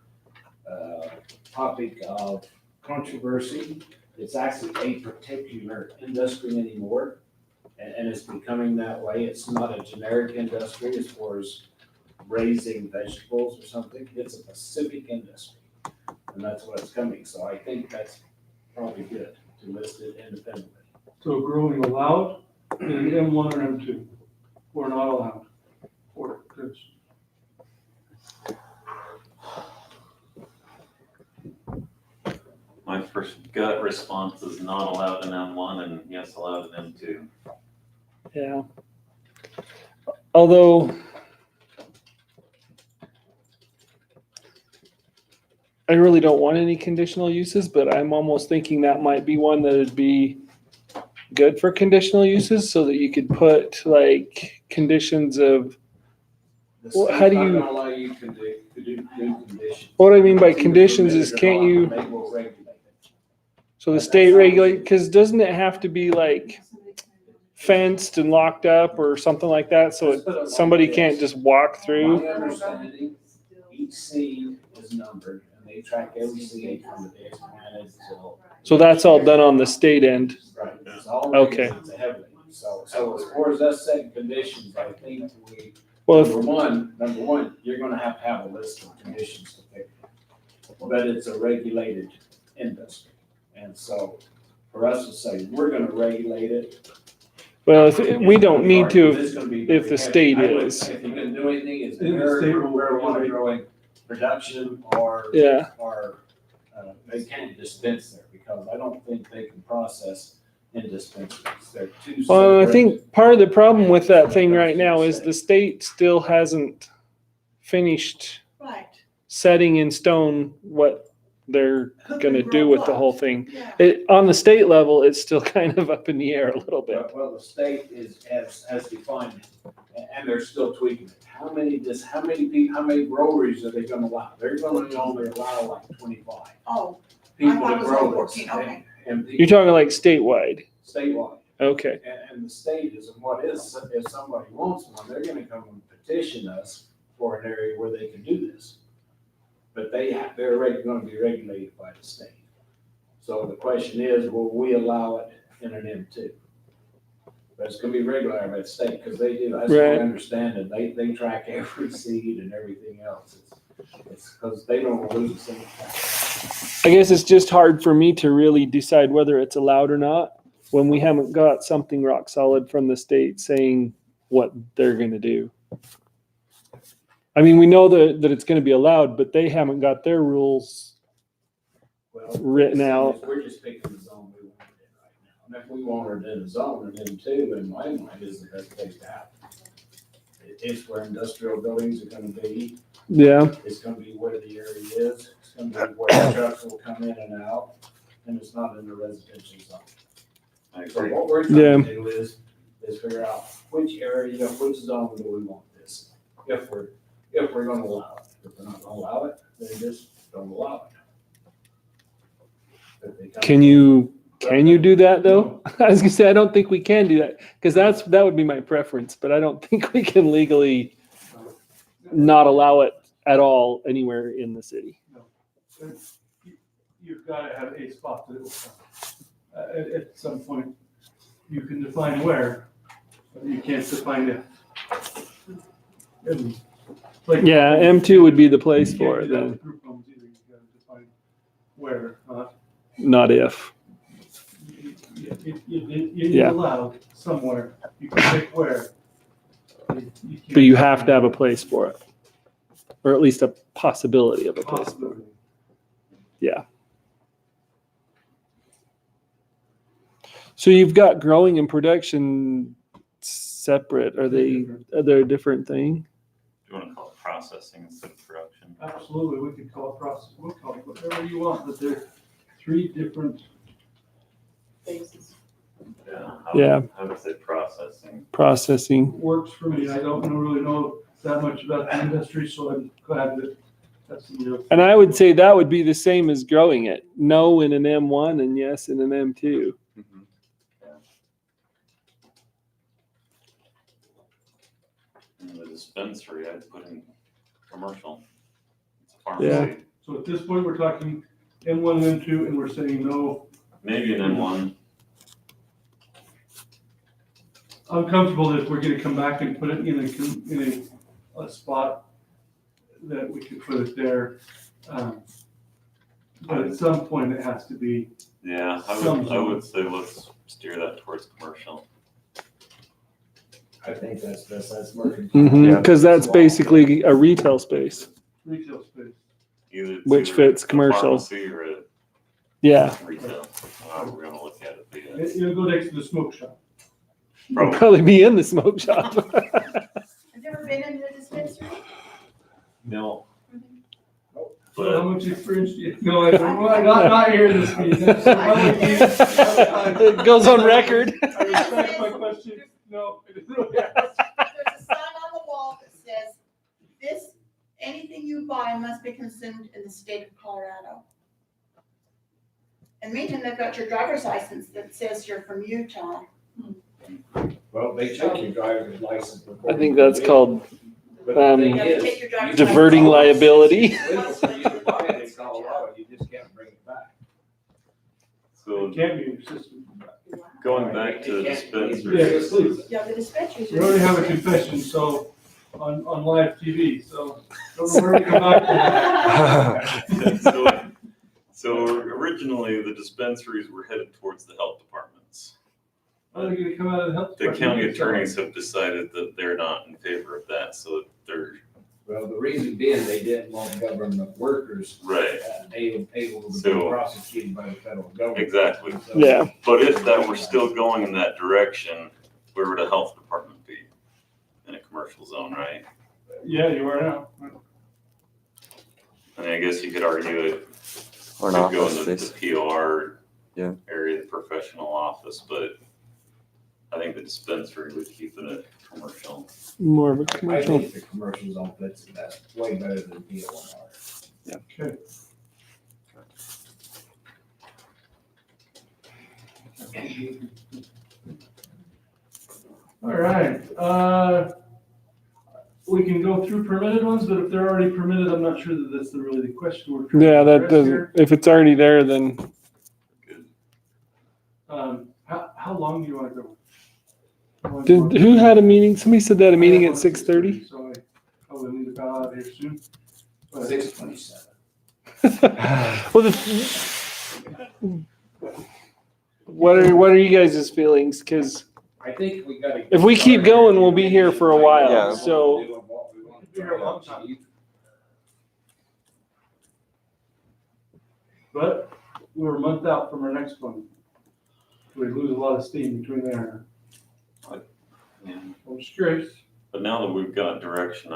topic of controversy. It's actually a particular industry anymore, and it's becoming that way. It's not a generic industry as far as raising vegetables or something. It's a specific industry, and that's what's coming. So I think that's probably good to list it independently. So growing allowed in M1 or M2, or not allowed? Or good. My first gut response is not allowed in M1 and yes, allowed in M2. Yeah. Although I really don't want any conditional uses, but I'm almost thinking that might be one that would be good for conditional uses, so that you could put like conditions of, The Well, state's how do not you- gonna allow you to do conditions. what I mean by It's either conditions is, permitted or can't not, you, and They will regulate it. so the state regulate, because doesn't it have to be like fenced and locked up or something like that, so Let's put it like somebody this. can't just walk through? My understanding, each seed is numbered, and they track every seed from the day it's planted till. So that's all done on the state end. Right, it's all Okay. regulated to heavily. So as far as us setting conditions, I think Well, number one, you're gonna have a list of conditions to pick. But it's a regulated industry. And so for us to say, we're gonna regulate it. well, we don't need to It's gonna be if the very state heavy. I would- is. If you're gonna do anything, it's Then the state will marijuana regulate. growing production or Yeah. they can't dispense there because I don't think they can process in dispensaries. They're too. Well, I separate. think part of the problem with that thing right now is the state still hasn't finished Right. setting in stone what they're gonna do with the whole thing. Yeah. On the state level, it's still kind of up in the air a little bit. Well, the state has defined it, and they're still tweaking it. How many breweries are they gonna allow? They're gonna only allow like 25 Oh, I people thought it to was grow only this. 14, okay. And You're talking like statewide. statewide. Okay. And the state is, what is, if somebody wants one, they're gonna come and petition us for an area where they can do this. But they're gonna be regulated by the state. So the question is, will we allow it in an M2? But it's gonna be regulated by the state, because they do, that's what I Right. understand, and they track every seed and everything else. It's because they don't wanna lose a single tax. I guess it's just hard for me to really decide whether it's allowed or not when we haven't got something rock solid from the state saying what they're gonna do. I mean, we know that it's gonna be allowed, but they haven't got their rules. Well, Written the thing out. is, we're just picking the zone we want it in right now. And if we want it in a zone, and then two, in my mind, is the best place to have it. It's where industrial buildings are gonna be. Yeah, It's gonna be where the area is. It's gonna be where the trucks will come in and out, and it's not in the residential zone. I So agree. what we're trying to do is figure out which area, which zone do we want this? If we're gonna allow it. If we're not gonna allow it, then just don't allow it. If they come- can you do that though? I was gonna say, I don't think we can do that, because that would be my preference, but I don't think we can legally not allow it at all anywhere in the city. You've gotta have a spot that it will come. At some point, you can define where, but you can't define it. And like- Yeah, M2 would be the place You for can't it do that then, with group homes either. You gotta define where, not if. you Yeah. allowed somewhere, you can pick where. But you have to have a place for it, or at least a possibility of a place for it. Possibility. Yeah. So you've got growing and production separate. Are they a different thing? Do you want to call it processing instead of production? Absolutely, we could call it process, we'll call it whatever you want, but they're three different. Bases. Yeah. I would say processing. Processing. Works for me. I don't really know that much about the industry, so I'm glad that that's in your. And I would say that would be the same as growing it. No in an M1 and yes in an M2. Mhm. Yeah. And the dispensary, I'd put in commercial. It's a pharmacy. Yeah. So at this point, we're talking M1 and M2, and we're saying no. Maybe an M1. I'm comfortable that if we're gonna come back and put it in a spot that we could put it there. But at some point, it has to be. Yeah, I Some would say let's steer that towards commercial. I think that's working. Because that's basically a retail space. Retail space. Either it's Which either fits a commercial. Pharmacy or a Yeah. retail. However we're gonna look at it. But yeah, It'll go next to the smoke shop. It'll probably be in the smoke shop. Have you ever been in the dispensary? No. So how But much experience do you? No, I don't, well, not here in this meeting. It goes on record. I respect my question. No. There's a sign on the wall that says, anything you buy must be consumed in the state of Colorado. And meantime, they've got your driver's license that says you're from Utah. Well, they check your driver's license before. I think that's called But the thing You have to is, take your driver's diverting license. liability. it's legal for you to buy it in Colorado, you just can't bring it back. so It can't be in your system. going back to the dispensary. Yes, please. Yeah, the dispensaries. We already have a confession, so, on live TV, so don't know where to come back from. So originally, the dispensaries were headed towards the health departments. Are they gonna come out of the health The department? county attorneys have decided that they're not in favor of that, so they're, Well, the reason being, they didn't want government workers, right, able to be So- prosecuted by the federal government. exactly. So- Yeah. But if that were still going in that direction, where would a health department be? In a commercial zone, right? Yeah, you are now. I mean, I guess you could argue it Or an could go office in the space. POR Yeah. area, the professional office, but I think the dispensary would keep it a commercial. More of a I commercial. think the commercial zone fits that way better than POR. Okay. All right, we can go through permitted ones, but if they're already permitted, I'm not sure that that's really the question we're trying to Yeah, that address doesn't, here. if it's already there, then How long do you want to go? who had a meeting? Somebody said they had a meeting at 6:30? So I probably need to bow out here soon. But 627. Well, what are you guys' feelings? Because I think we gotta. if we keep going, we'll be here for a while. Yeah. So What we wanna Be here a long time. But we're a month out from our next one. We lose a lot of steam between there. Yeah. I'm just curious. But now that we've got direction,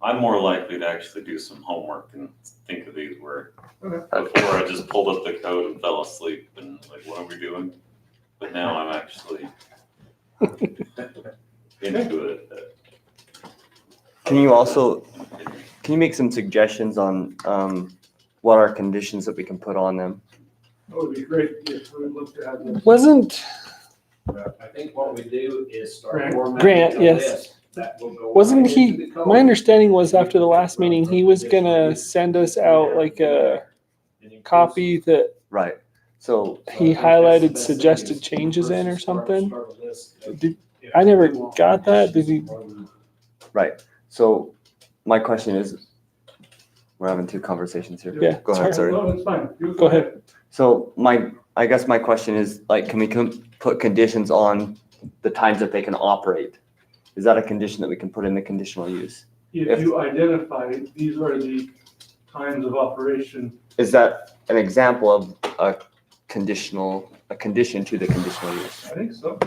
I'm more likely to actually do some homework and think of these where before I just pulled up the code and fell asleep and like, what are we doing? But now I'm actually into it. Can you make some suggestions on, what are conditions that we can put on them? That would be great if we looked at this. Wasn't But I think what we do is start Grant. formatting Grant, a yes. list that will go Wasn't right he- into the code. my understanding was after the last meeting, he was gonna send us out like a copy that Right, so, he highlighted suggested changes in or something? I never got that. Did he? right, so my question is, we're having two conversations here. Yeah, Go ahead, sorry. No, it's fine. You Go ahead. So I guess my question is, like, can we put conditions on the times that they can operate? Is that a condition that we can put in the conditional use? If you identify, these are the times of operation. Is that an example of a condition to the conditional use? I think so.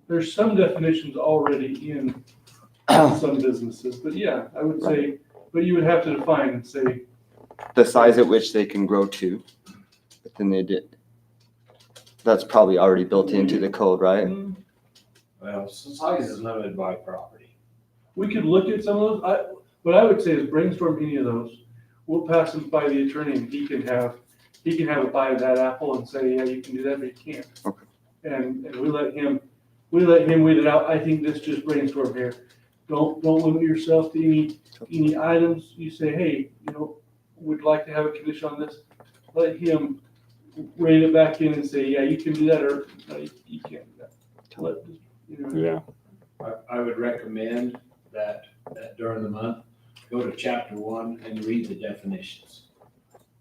There's some definitions already in some businesses, but yeah, I would say, but you would have to define and say, The size at which they can grow to, but then they did. That's probably already built into the code, right? Well, size is limited by property. we could look at some of those. What I would say is brainstorm any of those. We'll pass them by the attorney and he can have a bite of that apple and say, yeah, you can do that, but you can't. Okay. And we let him weed it out. I think this just brainstorm here. Don't limit yourself to any items. You say, hey, would like to have a condition on this. Let him rein it back in and say, yeah, you can do that, or no, you can't do that. Yeah. I would recommend that during the month, go to chapter 1 and read the definitions.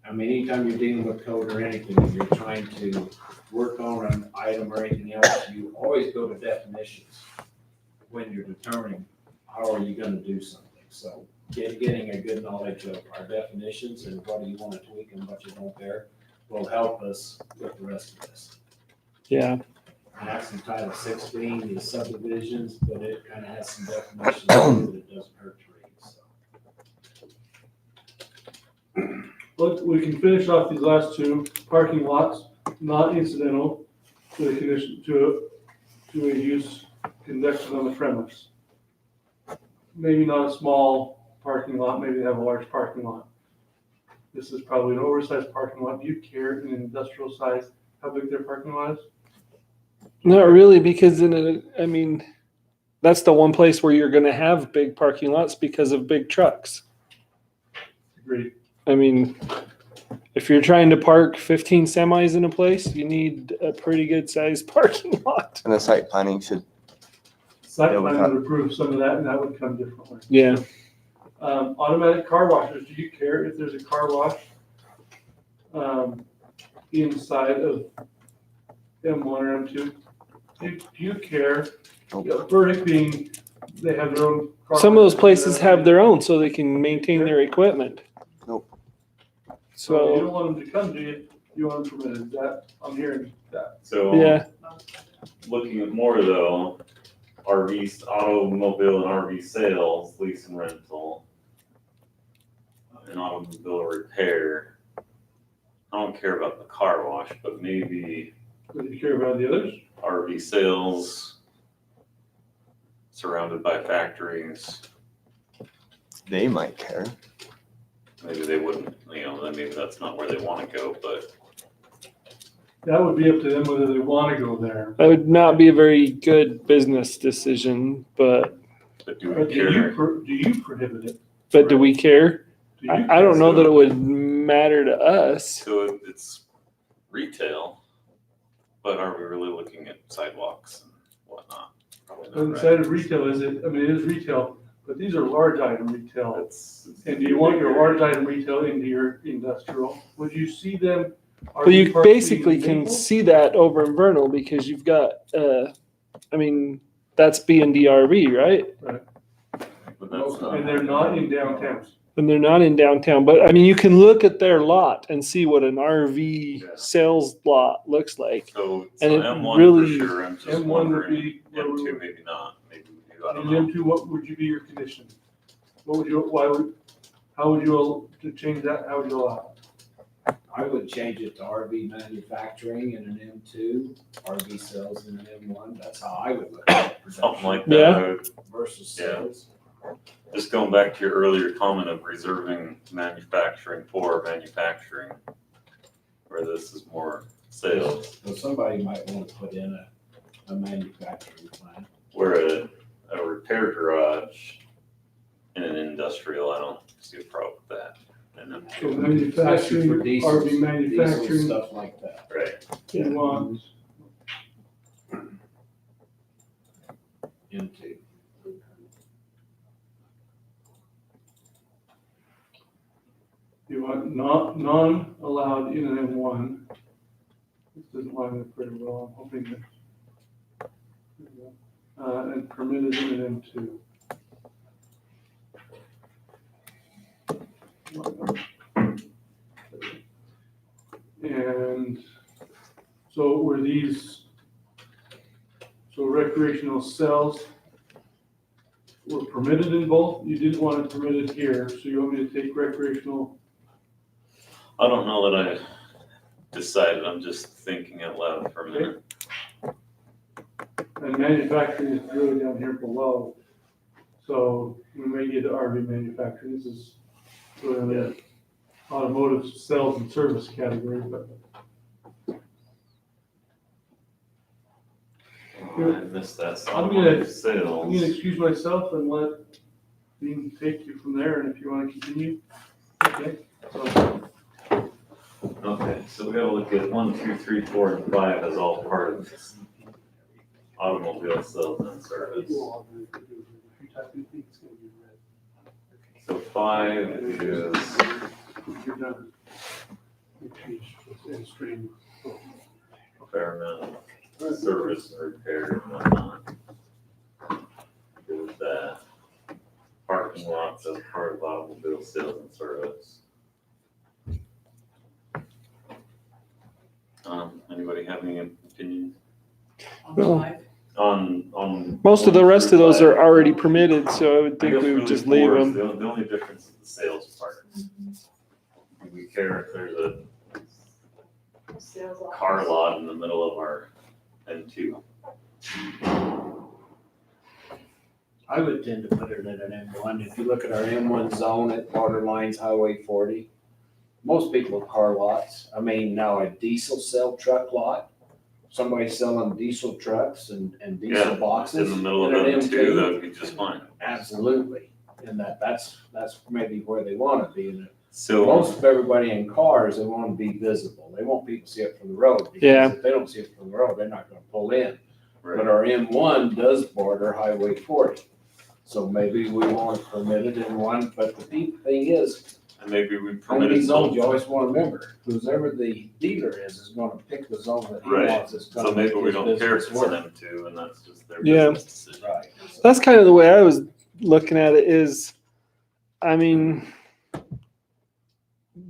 I mean, anytime you're dealing with code or anything, and you're trying to work on an item or anything else, you always go to definitions when you're determining how are you gonna do something. So getting a good knowledge of our definitions and what do you want to tweak and what you don't there will help us with the rest of this. Yeah. And that's in Title 16, the subdivisions, but it kind of has some definitions that it doesn't hurt to read, so. But we can finish off these last two. Parking lots, not incidental to the condition, to a use conducted on the premise. Maybe not a small parking lot, maybe they have a large parking lot. This is probably an oversized parking lot. Do you care in an industrial size how big their parking lot is? Not really, because that's the one place where you're gonna have big parking lots because of big trucks. Agreed. I mean, if you're trying to park 15 semis in a place, you need a pretty good sized parking lot. And the site planning should, Site Yeah, we plan would approve some of that and that would come differently. Yeah. Automatic car washers, do you care if there's a car wash inside of M1 or M2? Do you care? Verdict being, they have their own car. Some of those wash. places have their own so they can maintain their equipment. Nope. So you don't So, want them to come to you, you want them permitted, I'm hearing that. So yeah, looking at more though, RV, automobile and RV sales, lease and rental, and automobile repair. I don't care about the car wash, but maybe Do you care about the others? RV sales surrounded by factories. they might care. Maybe they wouldn't, maybe that's not where they want to go, but That would be up to them whether they want to go there. that would not be a very good business decision, but do But we do care? you prohibit it? do we care? Do you I don't know So- that it would matter to us. So it's retail, but are we really looking at sidewalks and whatnot? Probably not, right? Inside of retail, it is retail, but these are large item retail. It's And do you want your large item retail into your industrial? Would you see them? Well, you RV parks being basically can enabled? see that over in Vernal because you've got, that's B&D RV, right? But that's not. And they're not in downtown. And they're not in downtown, but I mean, you can look at their lot and see what an RV Yeah. sales lot looks like. So And it M1 really- for sure, I'm just M1 would wondering, be where we M2 would- maybe not, maybe we do, I don't In know. M2, what would be your condition? How would you, to change that, how would you allow? I would change it to RV manufacturing in an M2, RV sales in an M1. That's how I would look at it. Something like Yeah. that, I would- Versus Yeah. sales. just going back to your earlier comment of reserving manufacturing for manufacturing, where this is more sales, So somebody might want to put in a manufacturing plant. where a repair garage in an industrial, I don't see a problem with that. And then, So Especially manufacturing, for diesel, RV diesel manufacturing, stuff like that. right, you want, M2. you want non-allowed in an M1. This doesn't line up pretty well, I'm hoping that. And permitted in an M2. And so were these, so recreational cells were permitted in both? You didn't want it permitted here, so you want me to take recreational? I don't know that I decided, I'm just thinking out loud for a minute. And manufacturing is really down here below. So we may get to RV manufacturing, this is really the automotive sales and service category, but. Oh, I missed that, so I'm I'm gonna- gonna sales. I'm gonna excuse myself and let Dean take you from there, and if you wanna continue, okay? So, Okay, so we gotta look at 1, 2, 3, 4, and 5 as all part of this automobile sales and service. So 5 is you're done. And stream. a fair amount of service and repair and whatnot. Good with that. Parking lots as part of automobile sales and service. Anybody have any opinions Well, on? most of the 1 rest of through those 5? are already permitted, so I would I think guess we would really just leave 4 is them. The only difference is the sales part. Do we care if there's a Sales office. car lot in the middle of our M2? I would tend to put it in an M1. If you look at our M1 zone, it borderlines Highway 40. Most people have car lots. I mean, now a diesel cell truck lot, somebody selling diesel trucks and diesel Yeah, boxes. in the middle of in an M2, that would be just fine. Absolutely. And that's maybe where they want to be. And So, most of everybody in cars, they want to be visible. They want people to see it from the road. Yeah. Because if they don't see it from the road, they're not going to pull in. But right, our M1 does border Highway 40. So maybe we want it permitted in one, but the thing is, and maybe we in permitted these zones, both. you always want to remember, whoever the dealer is going to pick the zone that he Right. wants. It's going So to maybe make we his don't care if business it's an work. M2 and that's just their Yeah. business decision. Right. That's kind of the way I was looking at it is, I mean,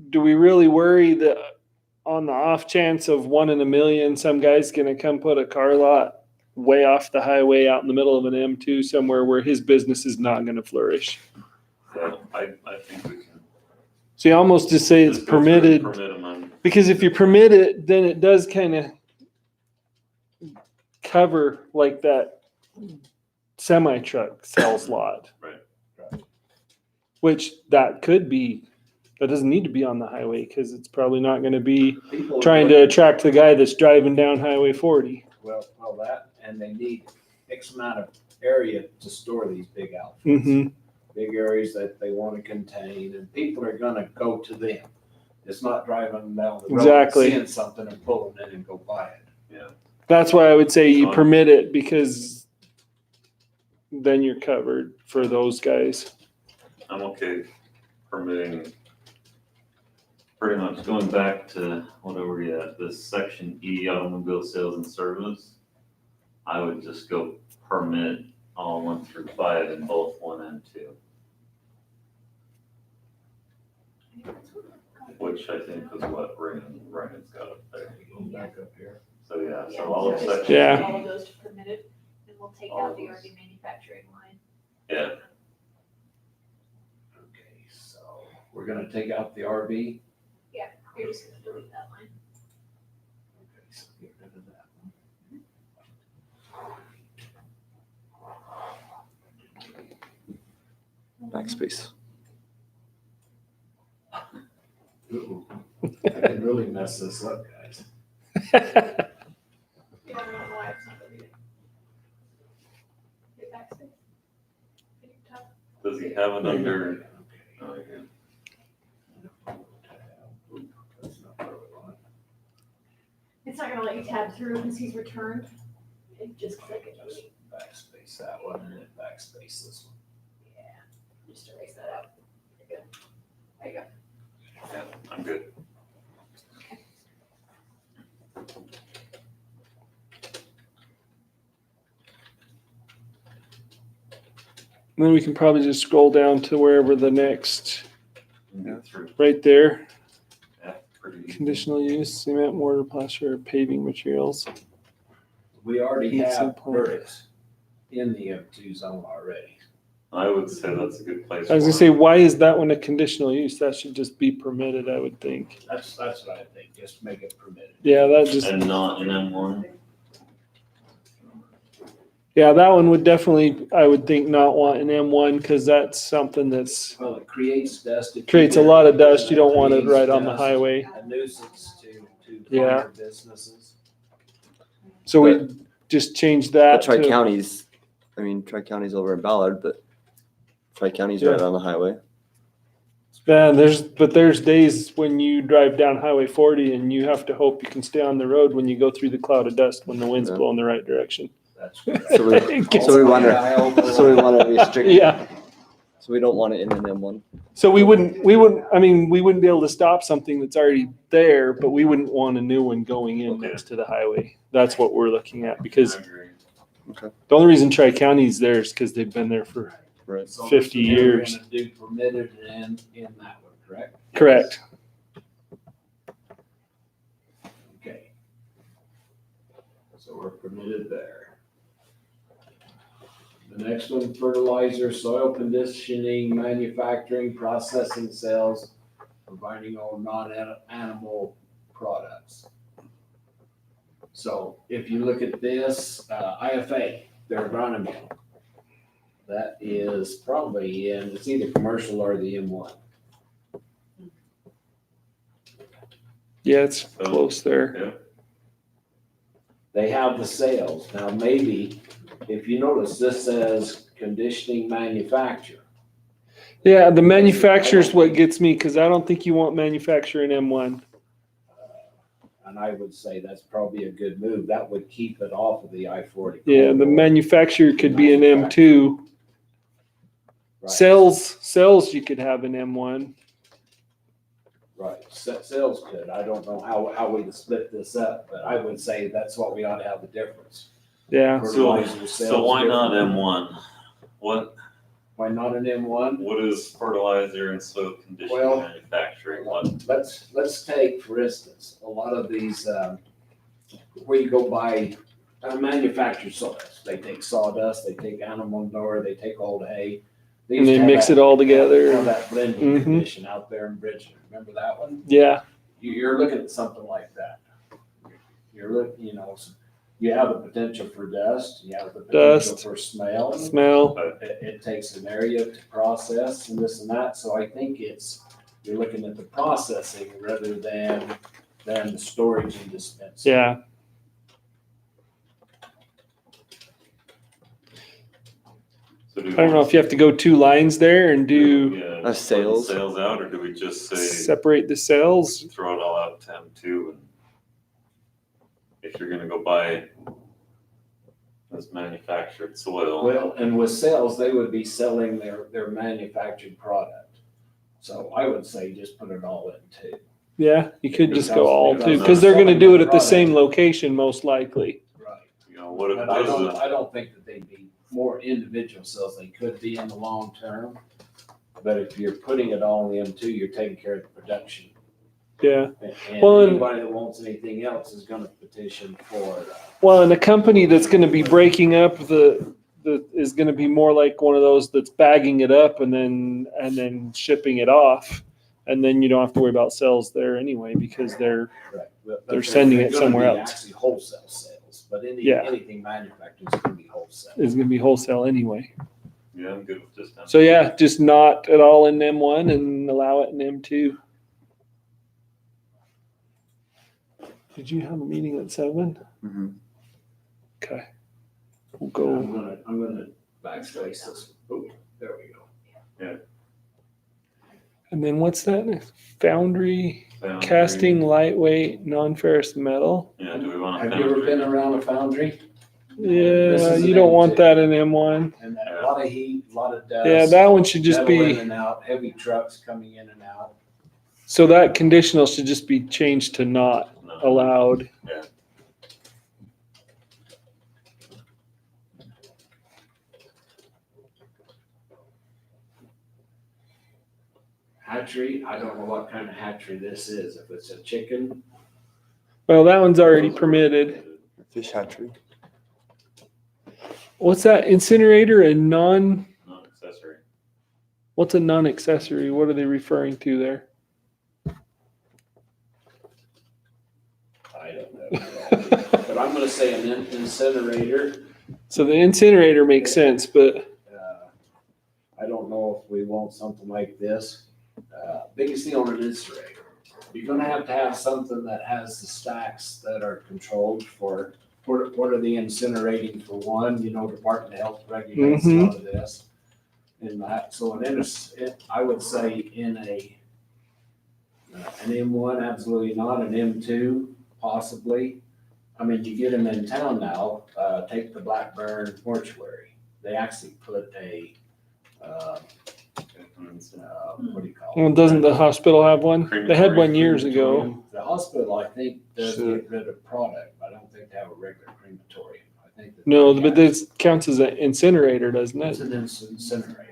do we really worry that on the off chance of 1 in a million, some guy's gonna come put a car lot way off the highway out in the middle of an M2 somewhere where his business is not gonna flourish? So I think we can. So you almost just say it's just go through and permitted, Permit them on, because if you permit it, then it does kind of cover like that semi-truck sales lot. Right. Which that could be, that doesn't need to be on the highway because it's probably not going to be People are trying to going- attract the guy that's driving down Highway 40. Well, that, and they need X amount of area to store these big outfits. Mm-hmm. Big areas that they want to contain, and people are going to go to them. It's not driving down the road, Exactly. seeing something and pulling in and go buy it. That's why I would say you Fine. permit it because then you're covered for those guys. I'm okay permitting, pretty much going back to, what are we at, this section E, automobile sales and service. I would just go permit all 1 through 5 in both 1 and 2. Which I think is what Ryan's got up there. Back up here. So yeah, Yeah, so all of just section. change Yeah. all of those to permitted, and we'll take All out of the those. RV manufacturing line. Yeah, Okay, so we're gonna take out the RV. You're just gonna delete that line. Okay, so get rid of that one. Backspace. Ooh, I can really mess this up, guys. Yeah, I don't know why it's not deleted. Hit backspace. Hit your tab. does he have it under? Okay. Oh, yeah. That's not what I want. It's not gonna let you tab through because he's returned. And just click it. Just backspace that one and then backspace this one. Yeah, just erase that out. You're good. There you go. Yeah, I'm good. And then we can probably just scroll down to wherever the next, Get through. right there, Yeah, pretty easy. conditional use, cement, mortar, plaster, paving materials. We already It's have simple. verdicts in the M2 zone already. I would say that's a good place. I was gonna for say, it. why is that one a conditional use? That should just be permitted, I would think. That's what I think, just make it permitted. Yeah, that just, And not in M1. yeah, that one would definitely, I would think, not want an M1 because that's something that's, Well, it creates dust. If you creates a get- lot of dust. You don't want it creates right on the dust, highway. A nuisance to Yeah. minor businesses. So we just change that But to. Tri-County's, I mean, Tri-County's over in Ballard, but Tri-County's right Yeah. on the highway. Man, there's days when you drive down Highway 40 and you have to hope you can stay on the road when you go through the cloud of dust when the wind's Yeah. blowing the right direction. That's correct. So we, so we want to, so we want to restrict. Yeah. So we don't want it in an M1. So we wouldn't, I mean, we wouldn't be able to stop something that's already there, but we wouldn't want a new one going in Okay. next to the highway. That's what we're looking at because I agree. the only reason Tri-County's there is because they've been there for Right. So 50 we're years. gonna do permitted and in that one, correct? Correct. Okay. So we're permitted there. The next one, fertilizer, soil conditioning, manufacturing, processing, sales, providing all non-animal products. So if you look at this, IFA, their agronomy, that is probably in, it's either commercial or the M1. Yeah, it's close there. Yeah, They have the sales. Now, maybe, if you notice, this says conditioning manufacture. Yeah, the manufacturer's what gets me because I don't think you want manufacturer in M1. And I would say that's probably a good move. That would keep it off of the I-40. Yeah, the corridor. manufacturer could be in M2. Right, Cells you could have in M1. right. Sales could. I don't know how we split this up, but I would say that's what we ought to have the difference. Yeah. Fertilizer so sales why not different. M1? Why not an M1? What is fertilizer and soil conditioning Well, manufacturing? What? Let's take, for instance, a lot of these, where you go buy manufactured soils. They take sawdust, they take animal manure, they take old hay. They And used they to have mix that- it all together. Have that blending Mhm. condition out there in Bridgeton. Remember that one? Yeah. You're looking at something like that. You're looking, you have the potential for dust, you have the potential Dust. for smell. Smell. It takes an area to process and this and that, so I think you're looking at the processing rather than the storage and dispensing. Yeah. So do I don't know if you have to go 2 lines there and do yeah, A sales. Sales out, or do we just say separate the cells. throw it all out to M2? And if you're gonna go buy this manufactured soil, Well, and with sales, they would be selling their manufactured product. So I would say just put it all in too. Yeah, you could just go all Because- 2 because they're going to do it at the same location most likely. Right. you know, what if But it I was don't think that they'd be more individual cells. They could be in the long term. But if you're putting it all in M2, you're taking care of the production. Yeah. And Well, and- anybody that wants anything else is gonna petition for, Well, and the company that's gonna be breaking up the is gonna be more like one of those that's bagging it up and then shipping it off. And then you don't have to worry about sales there anyway, because they're, right, but They're sending it gonna somewhere be else. Actually wholesale sales, but Yeah. anything manufactured is gonna be wholesale. is gonna be wholesale anyway. Yeah, I'm good with just that. So yeah, just not at all in M1 and allow it in M2. Did you have a meeting at 7? Mhm. Okay. We'll go. I'm gonna backspace this. Oh, there we go. And then what's that? Foundry, Foundry. casting lightweight, non-ferrous metal. Yeah, do we want Have to? you ever been around a foundry? Yeah, is you an don't want M2. that in M1. And a lot of heat, a lot of dust. Yeah, that one should just metal in be, and out, heavy trucks coming in and out. so that conditional should just be changed to not No. allowed. Yeah. Hatchery, I don't know what kind of hatchery this is. If it's a chicken. Well, that one's already permitted. Fish hatchery. What's that? Incinerator and Non-accessory. what's a non-accessory? What are they referring to there? I don't know. But I'm gonna say an incinerator. So the incinerator makes sense, but I don't know if we want something like this. Biggest thing on an incinerator, you're gonna have to have something that has the stacks that are controlled for, what are the incinerating for one, Department of Health regulates a lot of this. And that, so I would say in an M1, absolutely not, an M2, possibly. I mean, you get them in town now, take the Blackburn mortuary. They actually put a, what do you call it? well, doesn't the hospital have one? They had one years ago. The hospital, I think, does Sure. get rid of product, but I don't think they have a regular crematorium. I think that No, they but have- this counts as an incinerator, doesn't It's it? an incinerator.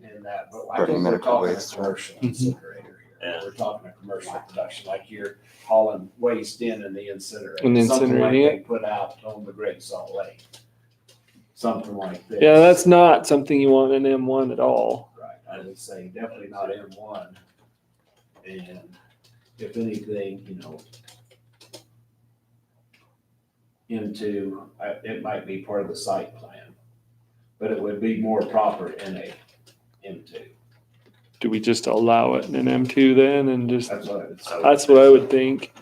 And that, but I Burning think we're medical talking a waste. commercial Mhm. incinerator here. Yeah. We're talking a commercial production, like you're hauling waste in the incinerator. And Something like incinerating they put out on the Great Salt Lake. Something like this. Yeah, that's not something you want in M1 at all. Right, I would say definitely not M1. And if anything, it might be part of the site plan. But it would be more proper in a M2. Do we just allow it in an M2 then and just, That's what I would say. that's what I would think.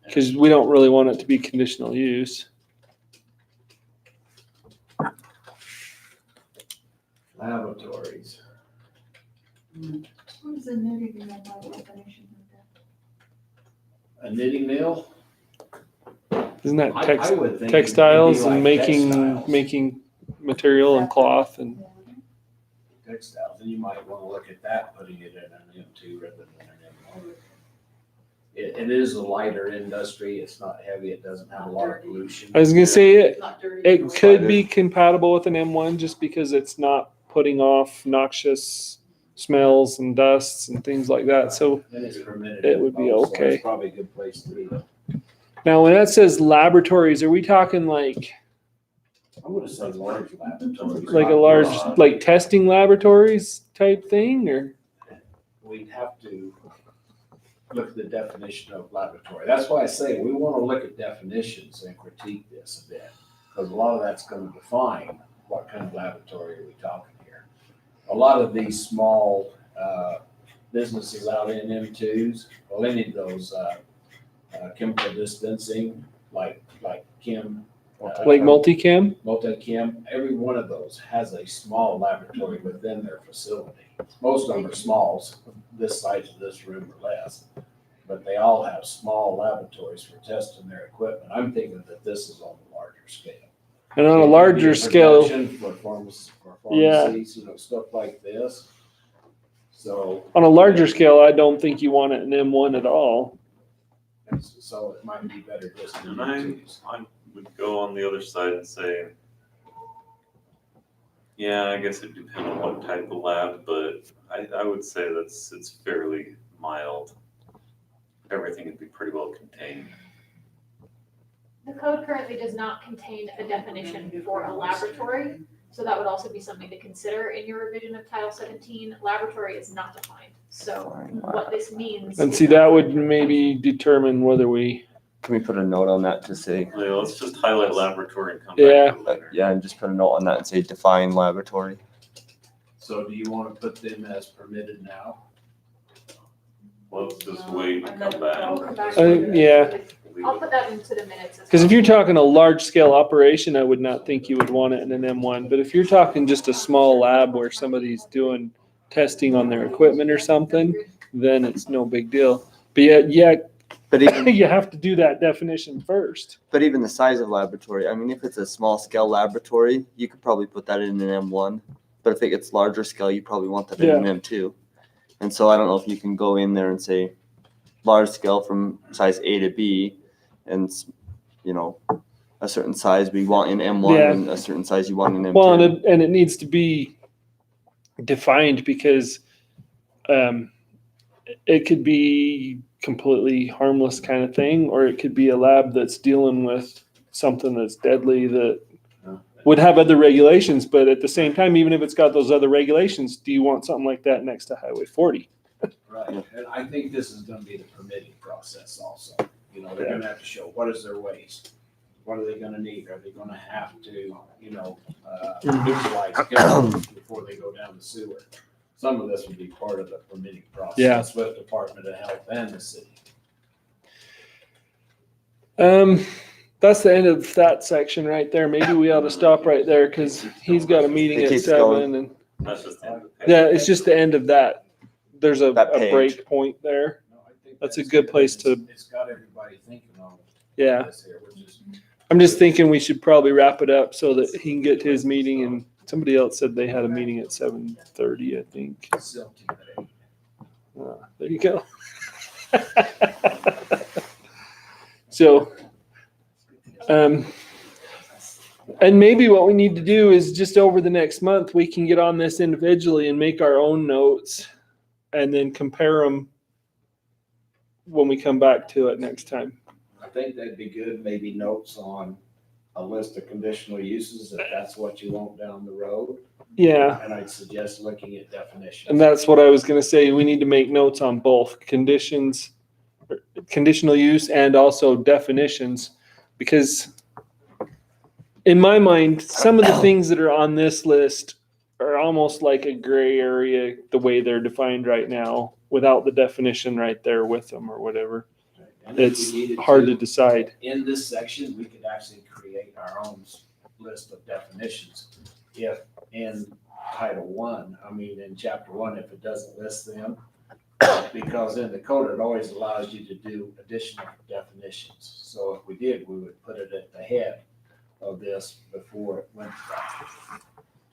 Because we don't really want it to be conditional use. Lavatories. What is the knitting in that definition A knitting mill? Isn't that I would think it'd be textiles like and textiles. making material and cloth and, Textiles, and you might want to look at that, putting it in an M2 rather than an M1. It is a lighter industry, it's not heavy, it doesn't have a lot of pollution. I was gonna say it, Not dirty. it could be compatible with an M1 just because it's not putting off noxious smells and dusts and things like that. So And it's permitted. it would be also, okay. It's probably a good place to be. now when that says laboratories, are we talking like I'm gonna say large laboratories. a large, like testing laboratories type thing or? We'd have to look at the definition of laboratory. That's why I say we want to look at definitions and critique this a bit. Because a lot of that's going to define what kind of laboratory are we talking here. A lot of these small businesses out in M2s, well, any of those chemical dispensing, like Kim. Like multicam? Multicam, every one of those has a small laboratory within their facility. Most of them are smalls, this size of this room or less, but they all have small laboratories for testing their equipment. I'm thinking that this is on a larger scale. And on a It could be larger scale, production For Yeah. pharmacies, stuff like this. So, on a larger scale, I don't think you want it in M1 at all. so it might be better just to And I use. would go on the other side and say, Yeah, I guess it depends on what type of lab, but I would say it's fairly mild. Everything would be pretty well contained. The code currently does not contain a definition for a laboratory, so that would also be something to consider in your revision of Title 17. Laboratory is not defined, so what this means. And see, that would maybe determine whether we, Can we put a note on that to say, Yeah, let's just highlight laboratory and come Yeah. back to it later. yeah, and just put a note on that and say define laboratory? So do you want to put them as permitted now? Let's just wait and I'll come back. come back. yeah. I'll put that into the minutes as Because if well. you're talking a large scale operation, I would not think you would want it in an M1. But if you're talking just a small lab where somebody's doing testing on their equipment or something, then it's no big deal. But yeah, But even, you have to do that definition first. but even the size of laboratory, I mean, if it's a small scale laboratory, you could probably put that in an M1. But if it gets larger scale, you probably want that in an M2. And so I don't know if you can go in there and say large scale from size A to B and, you know, a certain size we want in M1 Yeah. and a certain size you want in M2. Well, and it needs to be defined because it could be completely harmless kind of thing, or it could be a lab that's dealing with something that's deadly that would have other regulations. But at the same time, even if it's got those other regulations, do you want something like that next to Highway 40? Right, and I think this is gonna be the permitting process also. You know, they're gonna have to show what is their waste? What are they gonna need? Are they gonna have to, you know, neutralize chemicals before they go down the sewer? Some of this would be part of the permitting process with Department of Health and the city. That's the end of that section right there. Maybe we ought to stop right there because he's got a meeting It at keeps 7 going. and That's just the end of the page. yeah, it's just the end of that. There's a That page. break point there. No, I think That's a good place to- It's got everybody thinking on Yeah. this here, which is I'm just thinking we should probably wrap it up so that he can get to his meeting, and somebody else said they had a meeting at 7:30, I think. silky today. There you go. So, and maybe what we need to do is just over the next month, we can get on this individually and make our own notes and then compare them when we come back to it next time. I think that'd be good, maybe notes on a list of conditional uses, if that's what you want down the road. Yeah. And I'd suggest looking at definitions. And that's what I was gonna say. We need to make notes on both conditions, conditional use and also definitions. Because in my mind, some of the things that are on this list are almost like a gray area, the way they're defined right now, without the definition right there with them or whatever. And if It's we needed hard to decide. In this section, we could actually create our own list of definitions. If in Title 1, I mean, in Chapter 1, if it doesn't list them, because in the code, it always allows you to do additional definitions. So if we did, we would put it at the head of this before it went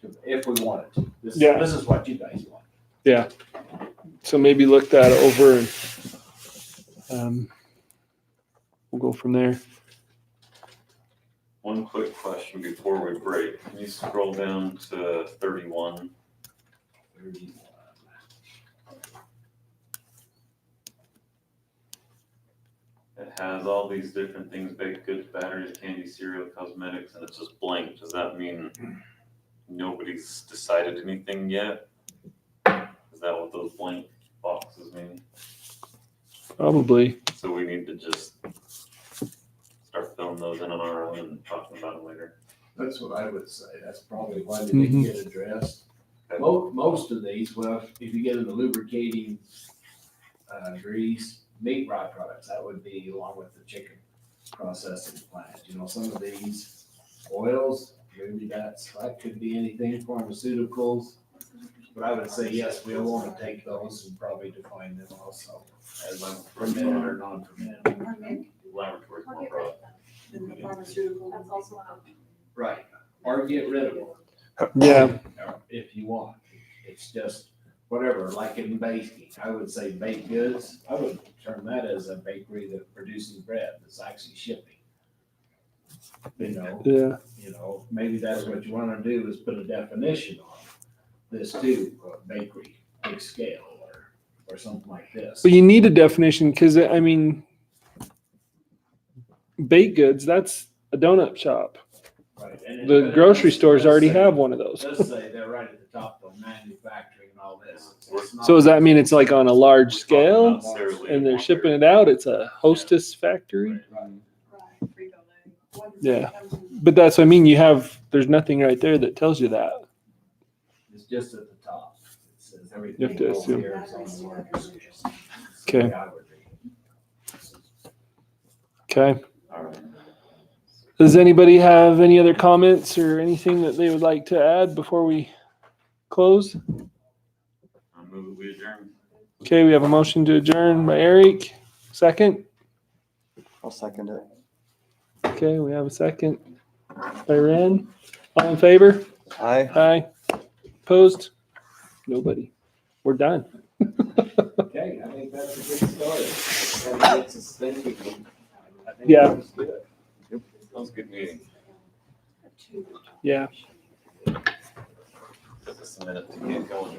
to, if we wanted to. Yeah. This is what you guys want. Yeah. So maybe look that over and we'll go from there. One quick question before we break. Can you scroll down to 31? It has all these different things: baked goods, batteries, candy, cereal, cosmetics, and it's just blank. Does that mean nobody's decided anything yet? Is that what those blank boxes mean? Probably. So we need to just start filling those in on our own and talking about them later. That's what I would say. That's probably why they didn't get addressed. Most of these, well, if you get into lubricating, grease, meat raw products, that would be along with the chicken processing plant. You know, some of these oils, maybe that could be anything, pharmaceuticals. But I would say, yes, we'll want to take those and probably define them also as permitted or non-permitted. Laboratory's more broad. And the pharmaceutical. That's also an option. Right, or get rid of them. Yeah. If you want. It's just whatever, like in baking, I would say baked goods, I would term that as a bakery that produces bread, that's actually shipping. Yeah. Maybe that's what you wanna do is put a definition on this too, bakery, big scale, or something like this. But you need a definition because, I mean, baked goods, that's a donut shop. Right, and it- The but it grocery does- stores does already say- have one of those. It does say they're right at the top of manufacturing and all this. It's not- So does that mean it's like on a large scale Not necessarily and they're one shipping area. it out? It's a hostess factory? Right. Right, Frito-Lay. Yeah. But that's what I mean. There's nothing right there that tells you that. It's just at the top. It says everything. You have to over assume. here is on the larger scale. That's the Okay. way I would read it. Okay. All right. Does anybody have any other comments or anything that they would like to add before we close? I move we adjourn. Okay, we have a motion to adjourn by Eric. Second. I'll second it. Okay, we have a second by Ren. All in favor? Aye. Aye. Opposed? Nobody. We're done. Okay, I think that's a good start. That gets us thinking. I think Yeah. that was good. That was a good meeting. Yeah. Took us a minute to get going.